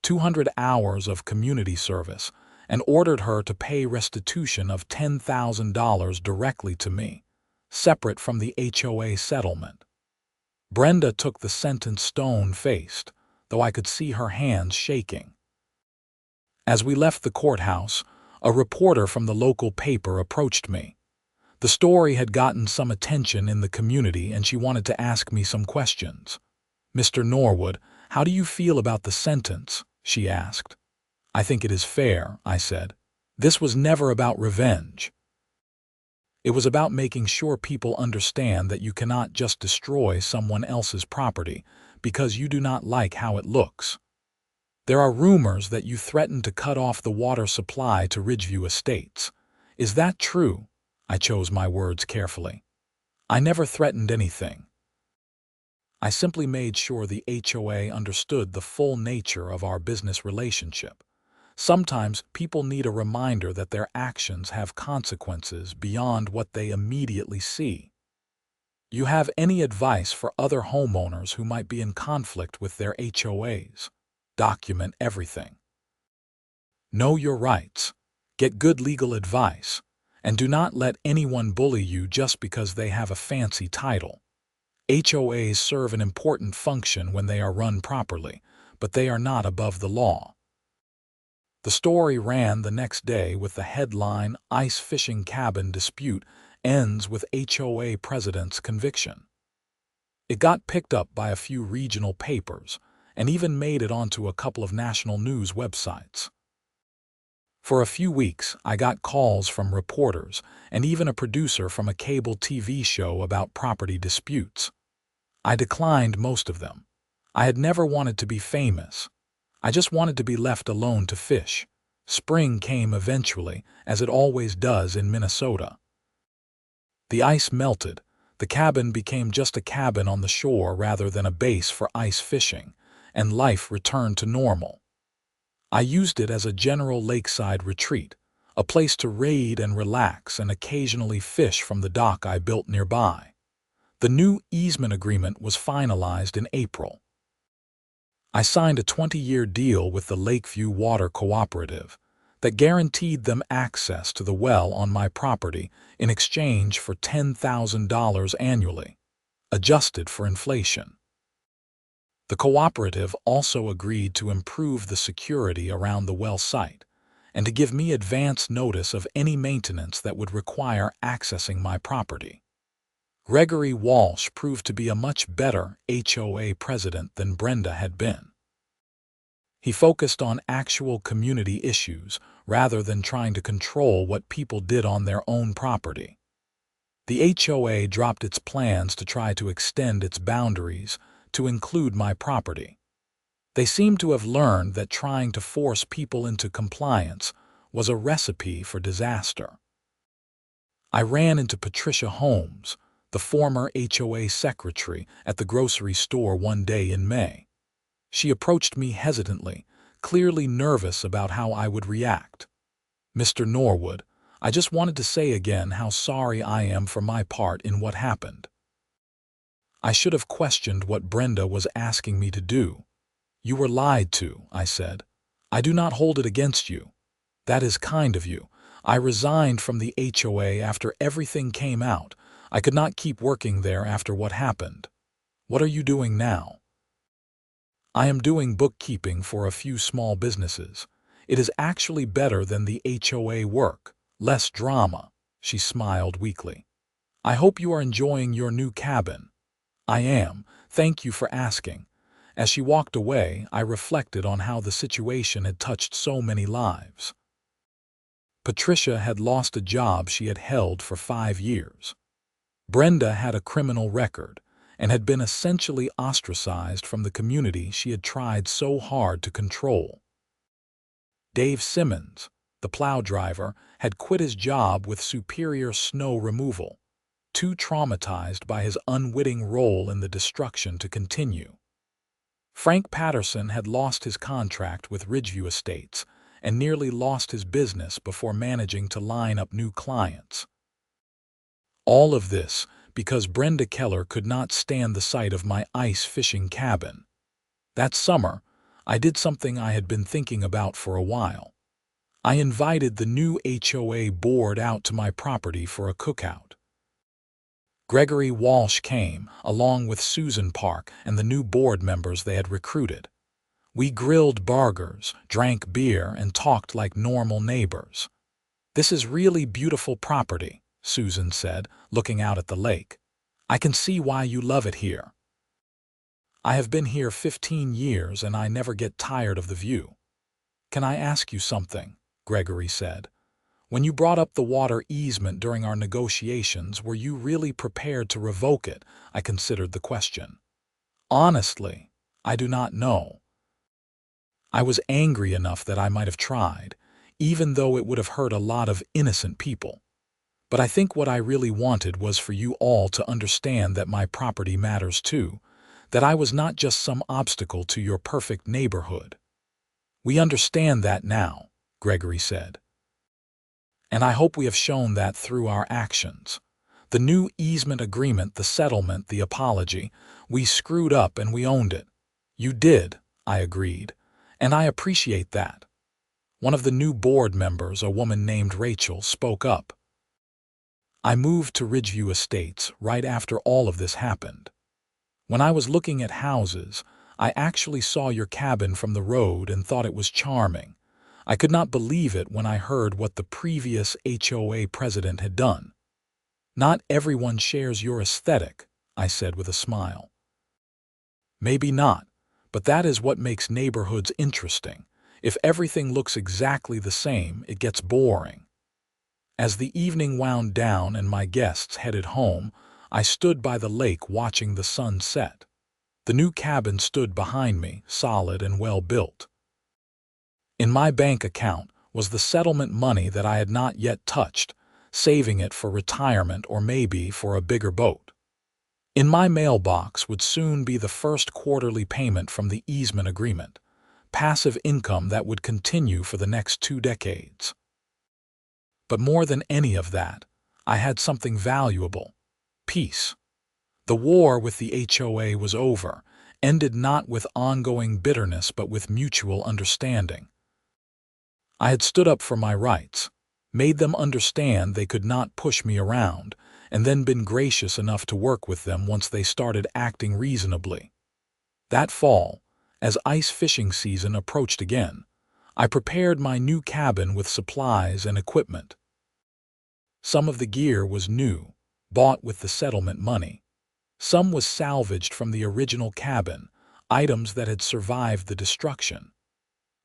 200 hours of community service, and ordered her to pay restitution of $10,000 directly to me, separate from the HOA settlement. Brenda took the sentence stone-faced, though I could see her hands shaking. As we left the courthouse, a reporter from the local paper approached me. The story had gotten some attention in the community and she wanted to ask me some questions. "Mr. Norwood, how do you feel about the sentence?" she asked. "I think it is fair," I said. "This was never about revenge. It was about making sure people understand that you cannot just destroy someone else's property, because you do not like how it looks. There are rumors that you threatened to cut off the water supply to Ridgeview Estates. Is that true? I chose my words carefully. I never threatened anything. I simply made sure the HOA understood the full nature of our business relationship. Sometimes people need a reminder that their actions have consequences beyond what they immediately see. You have any advice for other homeowners who might be in conflict with their HOAs? Document everything. Know your rights. Get good legal advice. And do not let anyone bully you just because they have a fancy title. HOAs serve an important function when they are run properly, but they are not above the law. The story ran the next day with the headline, "Ice Fishing Cabin Dispute Ends with HOA President's Conviction." It got picked up by a few regional papers and even made it onto a couple of national news websites. For a few weeks, I got calls from reporters and even a producer from a cable TV show about property disputes. I declined most of them. I had never wanted to be famous. I just wanted to be left alone to fish. Spring came eventually, as it always does in Minnesota. The ice melted. The cabin became just a cabin on the shore rather than a base for ice fishing, and life returned to normal. I used it as a general lakeside retreat, a place to read and relax and occasionally fish from the dock I built nearby. The new easement agreement was finalized in April. I signed a 20-year deal with the Lakeview Water Cooperative that guaranteed them access to the well on my property in exchange for $10,000 annually, adjusted for inflation. The cooperative also agreed to improve the security around the well site and to give me advance notice of any maintenance that would require accessing my property. Gregory Walsh proved to be a much better HOA president than Brenda had been. He focused on actual community issues rather than trying to control what people did on their own property. The HOA dropped its plans to try to extend its boundaries to include my property. They seemed to have learned that trying to force people into compliance was a recipe for disaster. I ran into Patricia Holmes, the former HOA secretary, at the grocery store one day in May. She approached me hesitantly, clearly nervous about how I would react. "Mr. Norwood, I just wanted to say again how sorry I am for my part in what happened. I should have questioned what Brenda was asking me to do. You were lied to," I said. "I do not hold it against you. That is kind of you. I resigned from the HOA after everything came out. I could not keep working there after what happened. What are you doing now?" "I am doing bookkeeping for a few small businesses. It is actually better than the HOA work, less drama," she smiled weakly. "I hope you are enjoying your new cabin." "I am. Thank you for asking." As she walked away, I reflected on how the situation had touched so many lives. Patricia had lost a job she had held for 5 years. Brenda had a criminal record and had been essentially ostracized from the community she had tried so hard to control. Dave Simmons, the plow driver, had quit his job with Superior Snow Removal, too traumatized by his unwitting role in the destruction to continue. Frank Patterson had lost his contract with Ridgeview Estates and nearly lost his business before managing to line up new clients. All of this because Brenda Keller could not stand the sight of my ice fishing cabin. That summer, I did something I had been thinking about for a while. I invited the new HOA board out to my property for a cookout. Gregory Walsh came, along with Susan Park and the new board members they had recruited. We grilled burgers, drank beer, and talked like normal neighbors. "This is really beautiful property," Susan said, looking out at the lake. "I can see why you love it here." "I have been here 15 years and I never get tired of the view." "Can I ask you something?" Gregory said. "When you brought up the water easement during our negotiations, were you really prepared to revoke it?" I considered the question. "Honestly," I do not know. I was angry enough that I might have tried, even though it would have hurt a lot of innocent people. But I think what I really wanted was for you all to understand that my property matters too, that I was not just some obstacle to your perfect neighborhood. We understand that now, Gregory said. And I hope we have shown that through our actions. The new easement agreement, the settlement, the apology, we screwed up and we owned it. You did, I agreed, and I appreciate that. One of the new board members, a woman named Rachel, spoke up. I moved to Ridgeview Estates right after all of this happened. When I was looking at houses, I actually saw your cabin from the road and thought it was charming. I could not believe it when I heard what the previous HOA president had done. Not everyone shares your aesthetic, I said with a smile. Maybe not, but that is what makes neighborhoods interesting. If everything looks exactly the same, it gets boring. As the evening wound down and my guests headed home, I stood by the lake watching the sun set. The new cabin stood behind me, solid and well built. In my bank account was the settlement money that I had not yet touched, saving it for retirement or maybe for a bigger boat. In my mailbox would soon be the first quarterly payment from the easement agreement, passive income that would continue for the next 2 decades. But more than any of that, I had something valuable: peace. The war with the HOA was over, ended not with ongoing bitterness but with mutual understanding. I had stood up for my rights, made them understand they could not push me around, and then been gracious enough to work with them once they started acting reasonably. That fall, as ice fishing season approached again, I prepared my new cabin with supplies and equipment. Some of the gear was new, bought with the settlement money. Some was salvaged from the original cabin, items that had survived the destruction.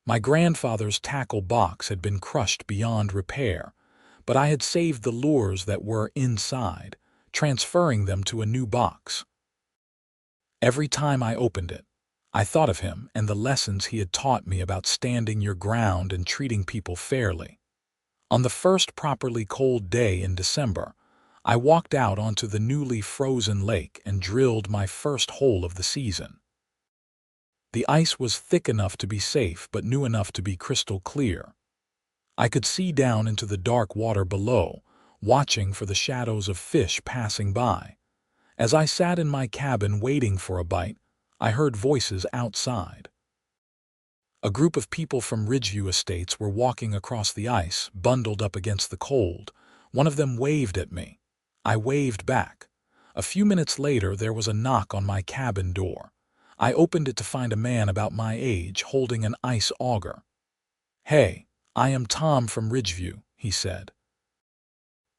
My grandfather's tackle box had been crushed beyond repair, but I had saved the lures that were inside, transferring them to a new box. Every time I opened it, I thought of him and the lessons he had taught me about standing your ground and treating people fairly. On the first properly cold day in December, I walked out onto the newly frozen lake and drilled my first hole of the season. The ice was thick enough to be safe but new enough to be crystal clear. I could see down into the dark water below, watching for the shadows of fish passing by. As I sat in my cabin waiting for a bite, I heard voices outside. A group of people from Ridgeview Estates were walking across the ice, bundled up against the cold. One of them waved at me. I waved back. A few minutes later, there was a knock on my cabin door. I opened it to find a man about my age holding an ice auger. "Hey, I am Tom from Ridgeview," he said.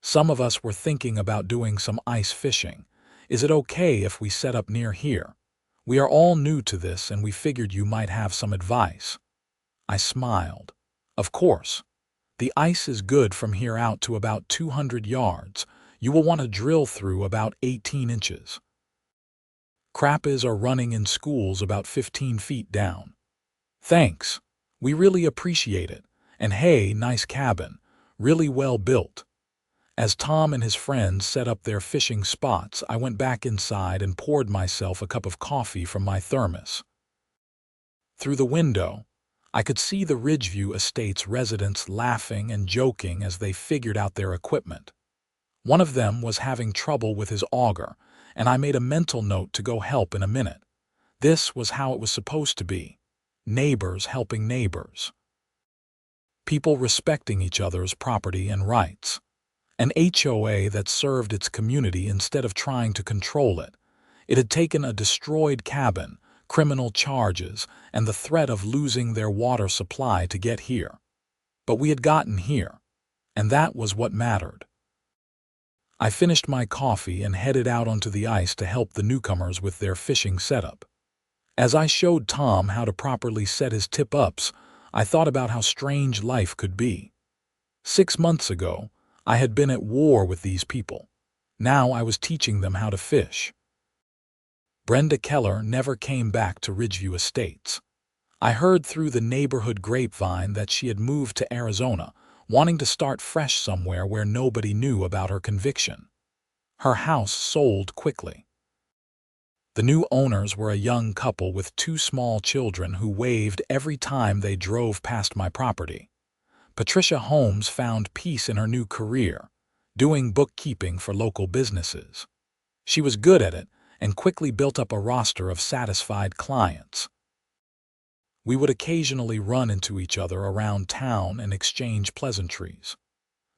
"Some of us were thinking about doing some ice fishing. Is it okay if we set up near here? We are all new to this and we figured you might have some advice." I smiled. "Of course. The ice is good from here out to about 200 yards. You will want to drill through about 18 inches. Crappies are running in schools about 15 feet down." "Thanks. We really appreciate it. And hey, nice cabin. Really well built." As Tom and his friends set up their fishing spots, I went back inside and poured myself a cup of coffee from my thermos. Through the window, I could see the Ridgeview Estates residents laughing and joking as they figured out their equipment. One of them was having trouble with his auger, and I made a mental note to go help in a minute. This was how it was supposed to be. Neighbors helping neighbors. People respecting each other's property and rights. An HOA that served its community instead of trying to control it. It had taken a destroyed cabin, criminal charges, and the threat of losing their water supply to get here. But we had gotten here, and that was what mattered. I finished my coffee and headed out onto the ice to help the newcomers with their fishing setup. As I showed Tom how to properly set his tip-ups, I thought about how strange life could be. 6 months ago, I had been at war with these people. Now I was teaching them how to fish. Brenda Keller never came back to Ridgeview Estates. I heard through the neighborhood grapevine that she had moved to Arizona, wanting to start fresh somewhere where nobody knew about her conviction. Her house sold quickly. The new owners were a young couple with two small children who waved every time they drove past my property. Patricia Holmes found peace in her new career, doing bookkeeping for local businesses. She was good at it and quickly built up a roster of satisfied clients. We would occasionally run into each other around town and exchange pleasantries.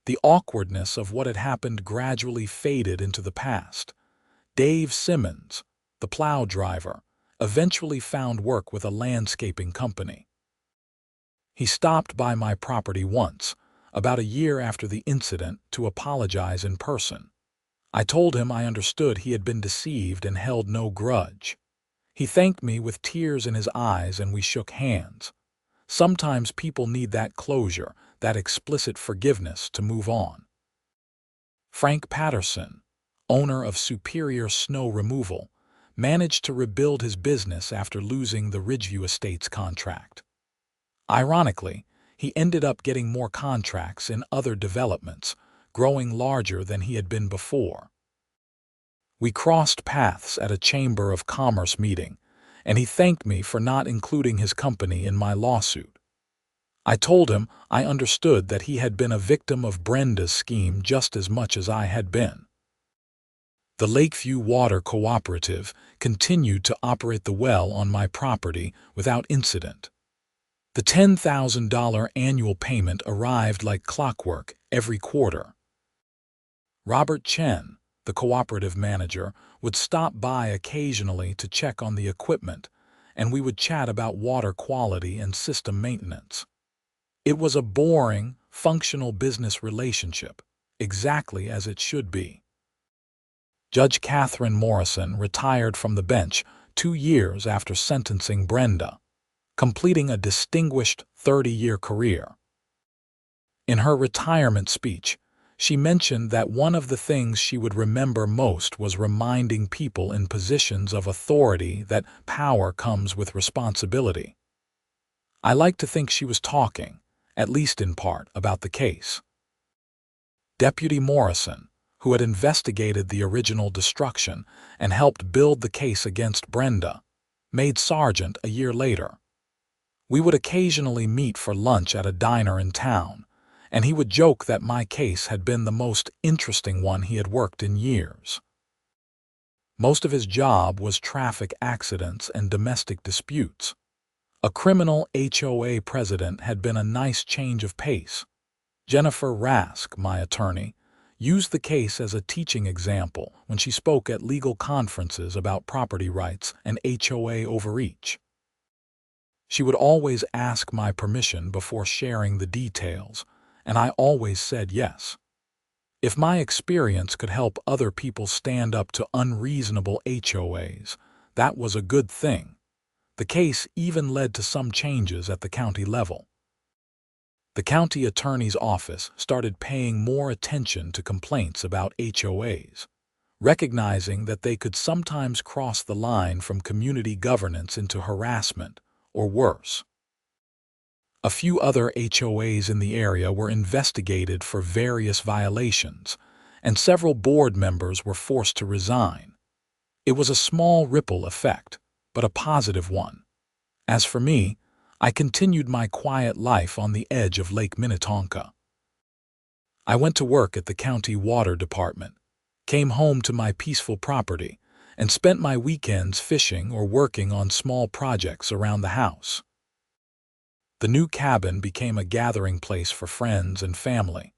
The awkwardness of what had happened gradually faded into the past. Dave Simmons, the Plow driver, eventually found work with a landscaping company. He stopped by my property once, about a year after the incident, to apologize in person. I told him I understood he had been deceived and held no grudge. He thanked me with tears in his eyes and we shook hands. Sometimes people need that closure, that explicit forgiveness to move on. Frank Patterson, owner of Superior Snow Removal, managed to rebuild his business after losing the Ridgeview Estates contract. Ironically, he ended up getting more contracts in other developments, growing larger than he had been before. We crossed paths at a Chamber of Commerce meeting, and he thanked me for not including his company in my lawsuit. I told him I understood that he had been a victim of Brenda's scheme just as much as I had been. The Lakeview Water Cooperative continued to operate the well on my property without incident. The $10,000 annual payment arrived like clockwork every quarter. Robert Chen, the cooperative manager, would stop by occasionally to check on the equipment, and we would chat about water quality and system maintenance. It was a boring, functional business relationship, exactly as it should be. Judge Catherine Morrison retired from the bench 2 years after sentencing Brenda, completing a distinguished 30-year career. In her retirement speech, she mentioned that one of the things she would remember most was reminding people in positions of authority that power comes with responsibility. I like to think she was talking, at least in part, about the case. Deputy Morrison, who had investigated the original destruction and helped build the case against Brenda, made sergeant a year later. We would occasionally meet for lunch at a diner in town, and he would joke that my case had been the most interesting one he had worked in years. Most of his job was traffic accidents and domestic disputes. A criminal HOA president had been a nice change of pace. Jennifer Rask, my attorney, used the case as a teaching example when she spoke at legal conferences about property rights and HOA overreach. She would always ask my permission before sharing the details, and I always said yes. If my experience could help other people stand up to unreasonable HOAs, that was a good thing. The case even led to some changes at the county level. The county attorney's office started paying more attention to complaints about HOAs, recognizing that they could sometimes cross the line from community governance into harassment, or worse. A few other HOAs in the area were investigated for various violations, and several board members were forced to resign. It was a small ripple effect, but a positive one. As for me, I continued my quiet life on the edge of Lake Minnetonka. I went to work at the county water department, came home to my peaceful property, and spent my weekends fishing or working on small projects around the house. The new cabin became a gathering place for friends and family,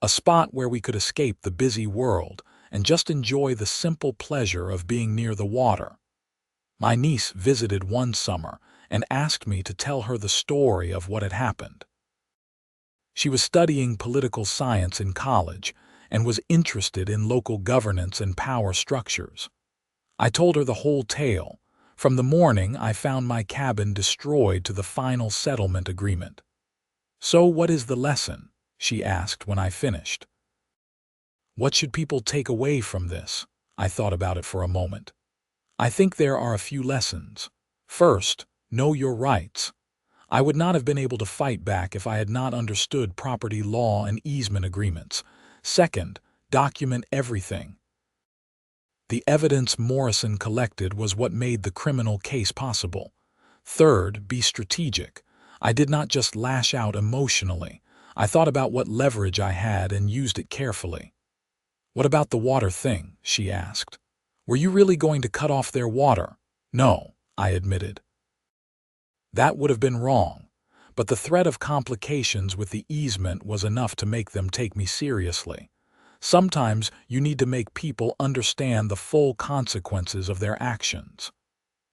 a spot where we could escape the busy world and just enjoy the simple pleasure of being near the water. My niece visited one summer and asked me to tell her the story of what had happened. She was studying political science in college and was interested in local governance and power structures. I told her the whole tale, from the morning I found my cabin destroyed to the final settlement agreement. "So what is the lesson?" she asked when I finished. What should people take away from this? I thought about it for a moment. I think there are a few lessons. First, know your rights. I would not have been able to fight back if I had not understood property law and easement agreements. Second, document everything. The evidence Morrison collected was what made the criminal case possible. Third, be strategic. I did not just lash out emotionally. I thought about what leverage I had and used it carefully. "What about the water thing?" she asked. "Were you really going to cut off their water?" "No," I admitted. That would have been wrong, but the threat of complications with the easement was enough to make them take me seriously. Sometimes you need to make people understand the full consequences of their actions.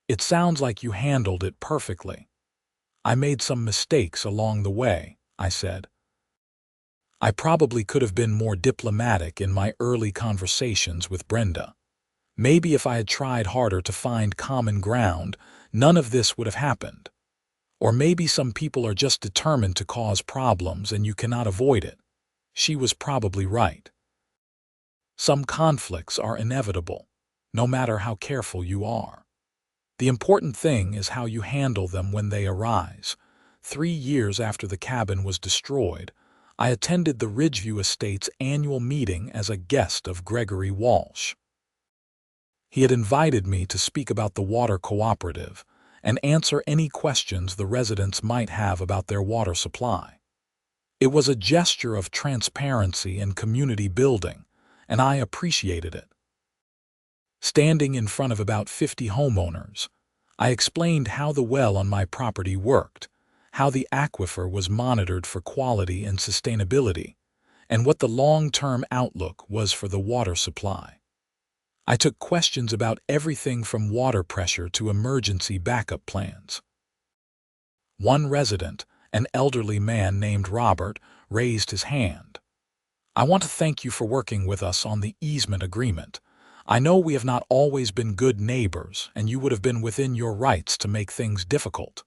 It sounds like you handled it perfectly. "I made some mistakes along the way," I said. I probably could have been more diplomatic in my early conversations with Brenda. Maybe if I had tried harder to find common ground, none of this would have happened. Or maybe some people are just determined to cause problems and you cannot avoid it. She was probably right. Some conflicts are inevitable, no matter how careful you are. The important thing is how you handle them when they arise. 3 years after the cabin was destroyed, I attended the Ridgeview Estate's annual meeting as a guest of Gregory Walsh. He had invited me to speak about the water cooperative and answer any questions the residents might have about their water supply. It was a gesture of transparency and community building, and I appreciated it. Standing in front of about 50 homeowners, I explained how the well on my property worked, how the aquifer was monitored for quality and sustainability, and what the long-term outlook was for the water supply. I took questions about everything from water pressure to emergency backup plans. One resident, an elderly man named Robert, raised his hand. "I want to thank you for working with us on the easement agreement. I know we have not always been good neighbors, and you would have been within your rights to make things difficult.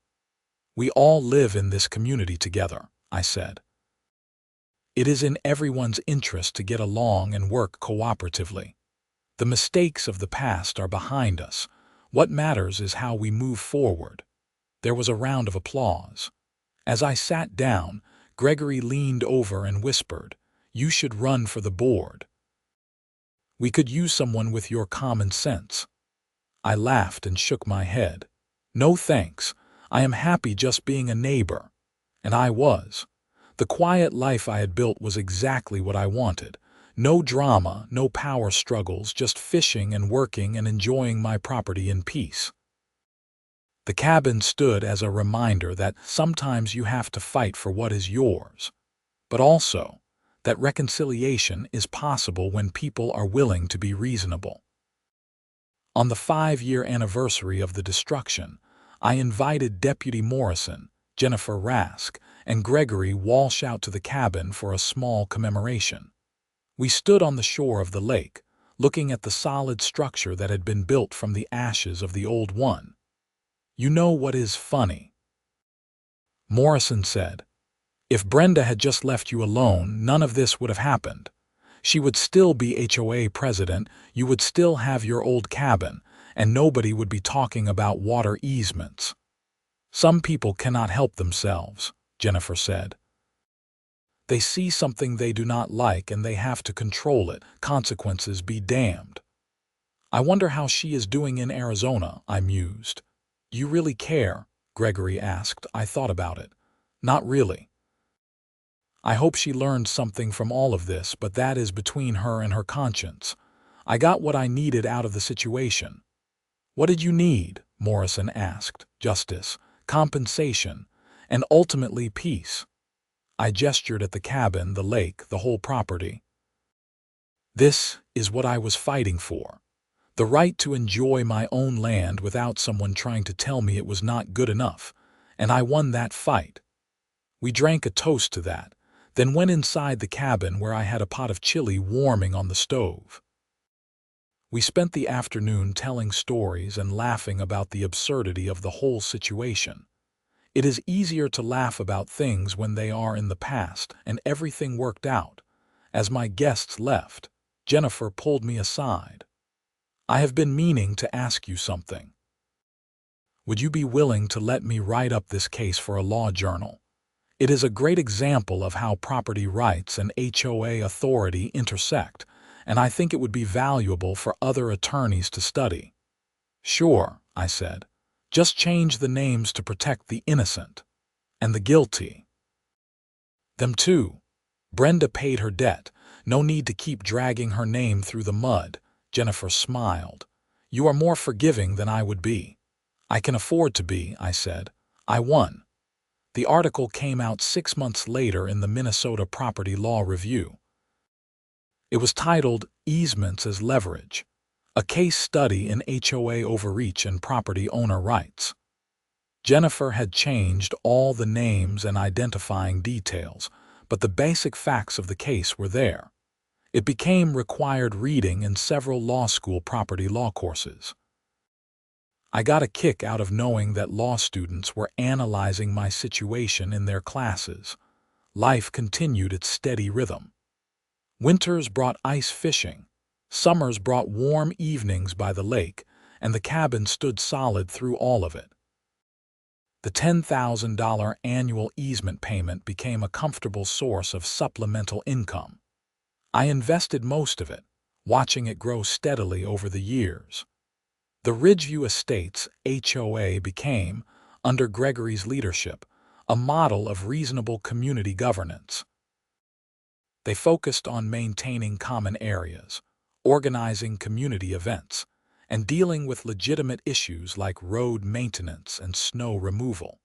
We all live in this community together," I said. "It is in everyone's interest to get along and work cooperatively. The mistakes of the past are behind us. What matters is how we move forward." There was a round of applause. As I sat down, Gregory leaned over and whispered, "You should run for the board. We could use someone with your common sense." I laughed and shook my head. "No thanks. I am happy just being a neighbor." And I was. The quiet life I had built was exactly what I wanted. No drama, no power struggles, just fishing and working and enjoying my property in peace. The cabin stood as a reminder that sometimes you have to fight for what is yours, but also that reconciliation is possible when people are willing to be reasonable. On the 5-year anniversary of the destruction, I invited Deputy Morrison, Jennifer Rask, and Gregory Walsh out to the cabin for a small commemoration. We stood on the shore of the lake, looking at the solid structure that had been built from the ashes of the old one. "You know what is funny?" Morrison said. "If Brenda had just left you alone, none of this would have happened. She would still be HOA president, you would still have your old cabin, and nobody would be talking about water easements." "Some people cannot help themselves," Jennifer said. "They see something they do not like and they have to control it. Consequences be damned." "I wonder how she is doing in Arizona," I mused. "Do you really care?" Gregory asked. I thought about it. "Not really. I hope she learned something from all of this, but that is between her and her conscience. I got what I needed out of the situation." "What did you need?" Morrison asked. "Justice, compensation, and ultimately peace." I gestured at the cabin, the lake, the whole property. "This is what I was fighting for. The right to enjoy my own land without someone trying to tell me it was not good enough, and I won that fight." We drank a toast to that, then went inside the cabin where I had a pot of chili warming on the stove. We spent the afternoon telling stories and laughing about the absurdity of the whole situation. It is easier to laugh about things when they are in the past, and everything worked out. As my guests left, Jennifer pulled me aside. I have been meaning to ask you something. Would you be willing to let me write up this case for a law journal? It is a great example of how property rights and HOA authority intersect, and I think it would be valuable for other attorneys to study. Sure, I said. Just change the names to protect the innocent and the guilty. Them too. Brenda paid her debt. No need to keep dragging her name through the mud. Jennifer smiled. You are more forgiving than I would be. I can afford to be, I said. I won. The article came out 6 months later in the Minnesota Property Law Review. It was titled Easements as Leverage, a case study in HOA overreach and property owner rights. Jennifer had changed all the names and identifying details, but the basic facts of the case were there. It became required reading in several law school property law courses. I got a kick out of knowing that law students were analyzing my situation in their classes. Life continued its steady rhythm. Winters brought ice fishing, summers brought warm evenings by the lake, and the cabin stood solid through all of it. The $10,000 annual easement payment became a comfortable source of supplemental income. I invested most of it, watching it grow steadily over the years. The Ridgeview Estates HOA became, under Gregory's leadership, a model of reasonable community governance. They focused on maintaining common areas, organizing community events, and dealing with legitimate issues like road maintenance and snow removal.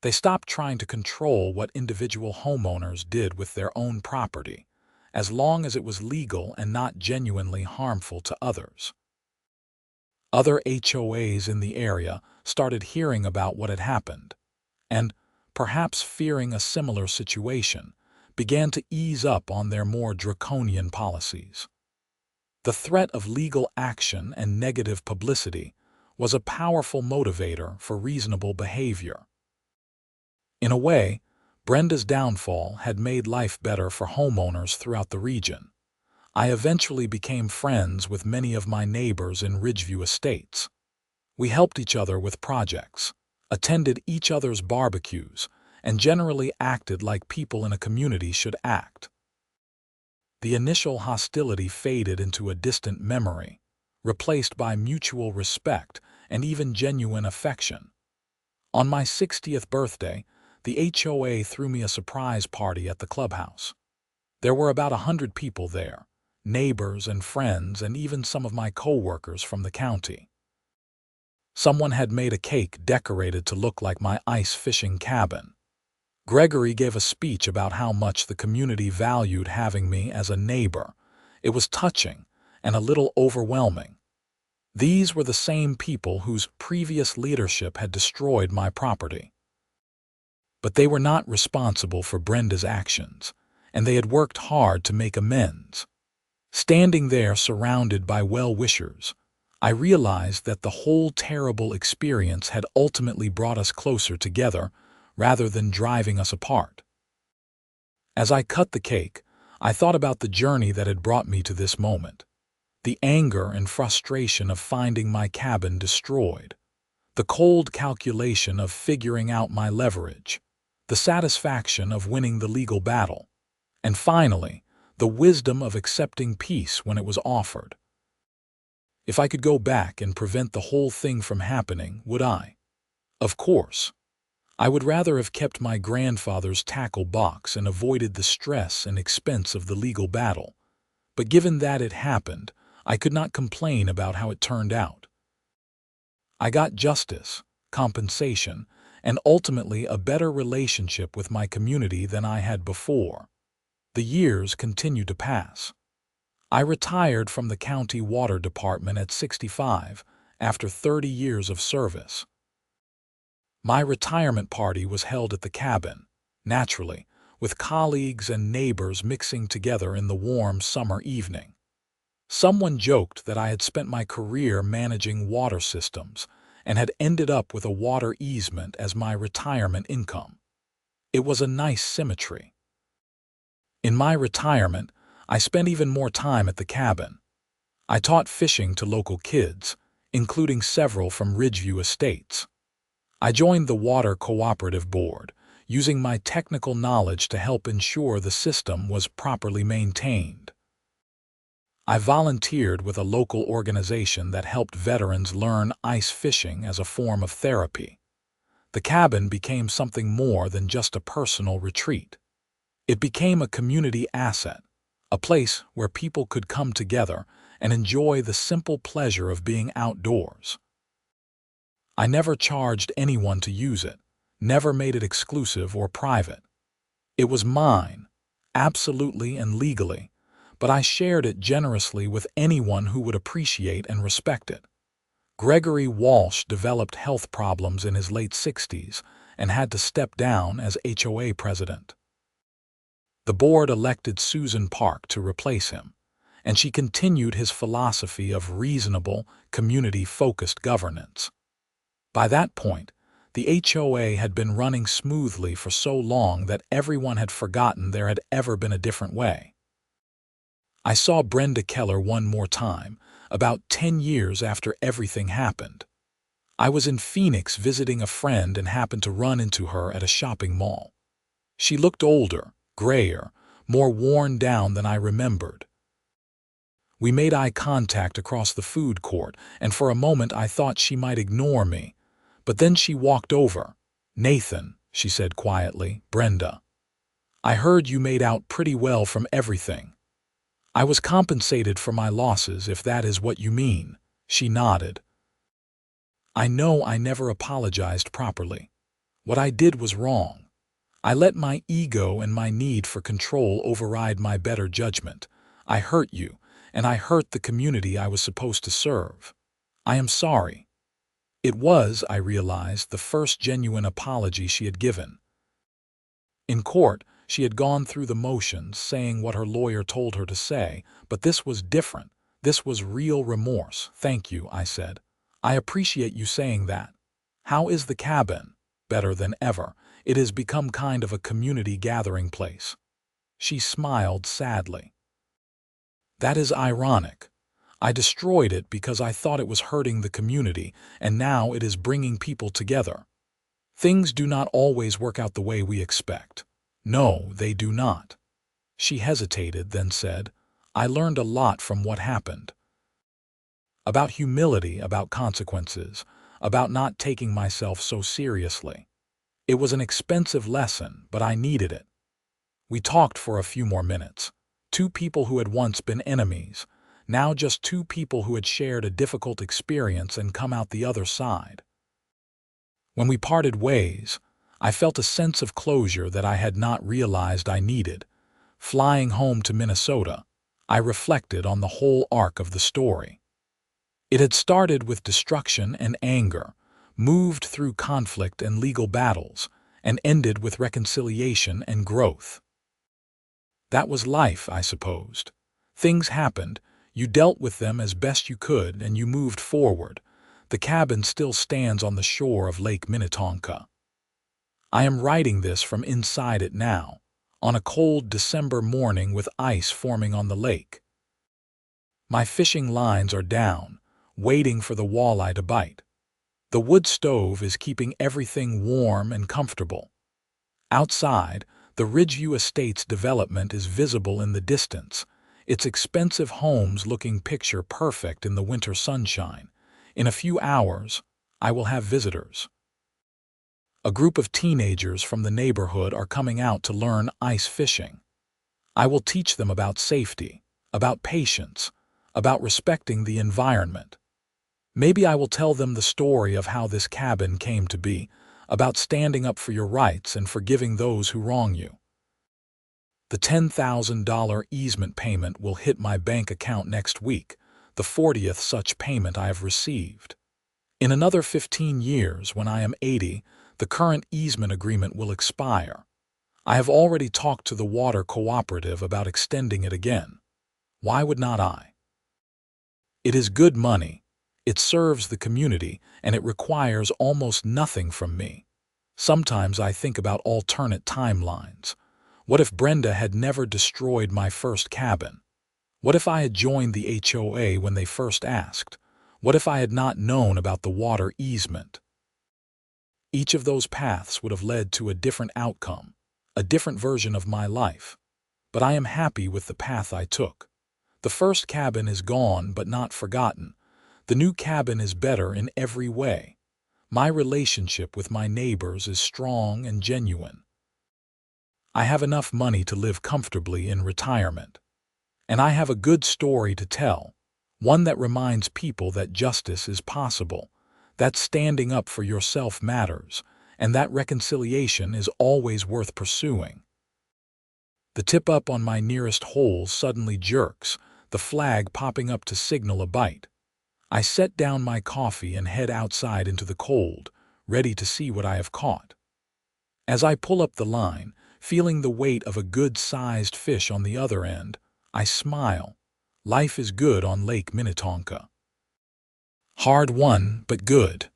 They stopped trying to control what individual homeowners did with their own property, as long as it was legal and not genuinely harmful to others. Other HOAs in the area started hearing about what had happened, and, perhaps fearing a similar situation, began to ease up on their more draconian policies. The threat of legal action and negative publicity was a powerful motivator for reasonable behavior. In a way, Brenda's downfall had made life better for homeowners throughout the region. I eventually became friends with many of my neighbors in Ridgeview Estates. We helped each other with projects, attended each other's barbecues, and generally acted like people in a community should act. The initial hostility faded into a distant memory, replaced by mutual respect and even genuine affection. On my 60th birthday, the HOA threw me a surprise party at the clubhouse. There were about 100 people there, neighbors and friends, and even some of my co-workers from the county. Someone had made a cake decorated to look like my ice fishing cabin. Gregory gave a speech about how much the community valued having me as a neighbor. It was touching and a little overwhelming. These were the same people whose previous leadership had destroyed my property. But they were not responsible for Brenda's actions, and they had worked hard to make amends. Standing there surrounded by well-wishers, I realized that the whole terrible experience had ultimately brought us closer together rather than driving us apart. As I cut the cake, I thought about the journey that had brought me to this moment. The anger and frustration of finding my cabin destroyed, the cold calculation of figuring out my leverage, the satisfaction of winning the legal battle, and finally, the wisdom of accepting peace when it was offered. If I could go back and prevent the whole thing from happening, would I? Of course. I would rather have kept my grandfather's tackle box and avoided the stress and expense of the legal battle. But given that it happened, I could not complain about how it turned out. I got justice, compensation, and ultimately a better relationship with my community than I had before. The years continued to pass. I retired from the county water department at 65 after 30 years of service. My retirement party was held at the cabin, naturally, with colleagues and neighbors mixing together in the warm summer evening. Someone joked that I had spent my career managing water systems and had ended up with a water easement as my retirement income. It was a nice symmetry. In my retirement, I spent even more time at the cabin. I taught fishing to local kids, including several from Ridgeview Estates. I joined the Water Cooperative Board, using my technical knowledge to help ensure the system was properly maintained. I volunteered with a local organization that helped veterans learn ice fishing as a form of therapy. The cabin became something more than just a personal retreat. It became a community asset, a place where people could come together and enjoy the simple pleasure of being outdoors. I never charged anyone to use it, never made it exclusive or private. It was mine, absolutely and legally, but I shared it generously with anyone who would appreciate and respect it. Gregory Walsh developed health problems in his late 60s and had to step down as HOA president. The board elected Susan Park to replace him, and she continued his philosophy of reasonable, community-focused governance. By that point, the HOA had been running smoothly for so long that everyone had forgotten there had ever been a different way. I saw Brenda Keller one more time, about 10 years after everything happened. I was in Phoenix visiting a friend and happened to run into her at a shopping mall. She looked older, grayer, more worn down than I remembered. We made eye contact across the food court, and for a moment I thought she might ignore me. But then she walked over. "Nathan," she said quietly, "Brenda, I heard you made out pretty well from everything." "I was compensated for my losses, if that is what you mean," she nodded. "I know I never apologized properly. What I did was wrong. I let my ego and my need for control override my better judgment. I hurt you, and I hurt the community I was supposed to serve. I am sorry." It was, I realized, the first genuine apology she had given. In court, she had gone through the motions, saying what her lawyer told her to say, but this was different. This was real remorse. "Thank you," I said. "I appreciate you saying that. How is the cabin?" "Better than ever. It has become kind of a community gathering place." She smiled sadly. "That is ironic. I destroyed it because I thought it was hurting the community, and now it is bringing people together. Things do not always work out the way we expect. No, they do not." She hesitated, then said, "I learned a lot from what happened. About humility, about consequences, about not taking myself so seriously. It was an expensive lesson, but I needed it." We talked for a few more minutes. Two people who had once been enemies, now just two people who had shared a difficult experience and come out the other side. When we parted ways, I felt a sense of closure that I had not realized I needed. Flying home to Minnesota, I reflected on the whole arc of the story. It had started with destruction and anger, moved through conflict and legal battles, and ended with reconciliation and growth. That was life, I supposed. Things happened, you dealt with them as best you could, and you moved forward. The cabin still stands on the shore of Lake Minnetonka. I am writing this from inside it now, on a cold December morning with ice forming on the lake. My fishing lines are down, waiting for the walleye to bite. The wood stove is keeping everything warm and comfortable. Outside, the Ridgeview Estates development is visible in the distance, its expensive homes looking picture perfect in the winter sunshine. In a few hours, I will have visitors. A group of teenagers from the neighborhood are coming out to learn ice fishing. I will teach them about safety, about patience, about respecting the environment. Maybe I will tell them the story of how this cabin came to be, about standing up for your rights and forgiving those who wrong you. The $10,000 easement payment will hit my bank account next week, the 40th such payment I have received. In another 15 years, when I am 80, the current easement agreement will expire. I have already talked to the water cooperative about extending it again. Why would not I? It is good money. It serves the community, and it requires almost nothing from me. Sometimes I think about alternate timelines. What if Brenda had never destroyed my first cabin? What if I had joined the HOA when they first asked? What if I had not known about the water easement? Each of those paths would have led to a different outcome, a different version of my life. But I am happy with the path I took. The first cabin is gone but not forgotten. The new cabin is better in every way. My relationship with my neighbors is strong and genuine. I have enough money to live comfortably in retirement. And I have a good story to tell, one that reminds people that justice is possible, that standing up for yourself matters, and that reconciliation is always worth pursuing. The tip-up on my nearest hole suddenly jerks, the flag popping up to signal a bite. I set down my coffee and head outside into the cold, ready to see what I have caught. As I pull up the line, feeling the weight of a good-sized fish on the other end, I smile. Life is good on Lake Minnetonka. Hard won, but good.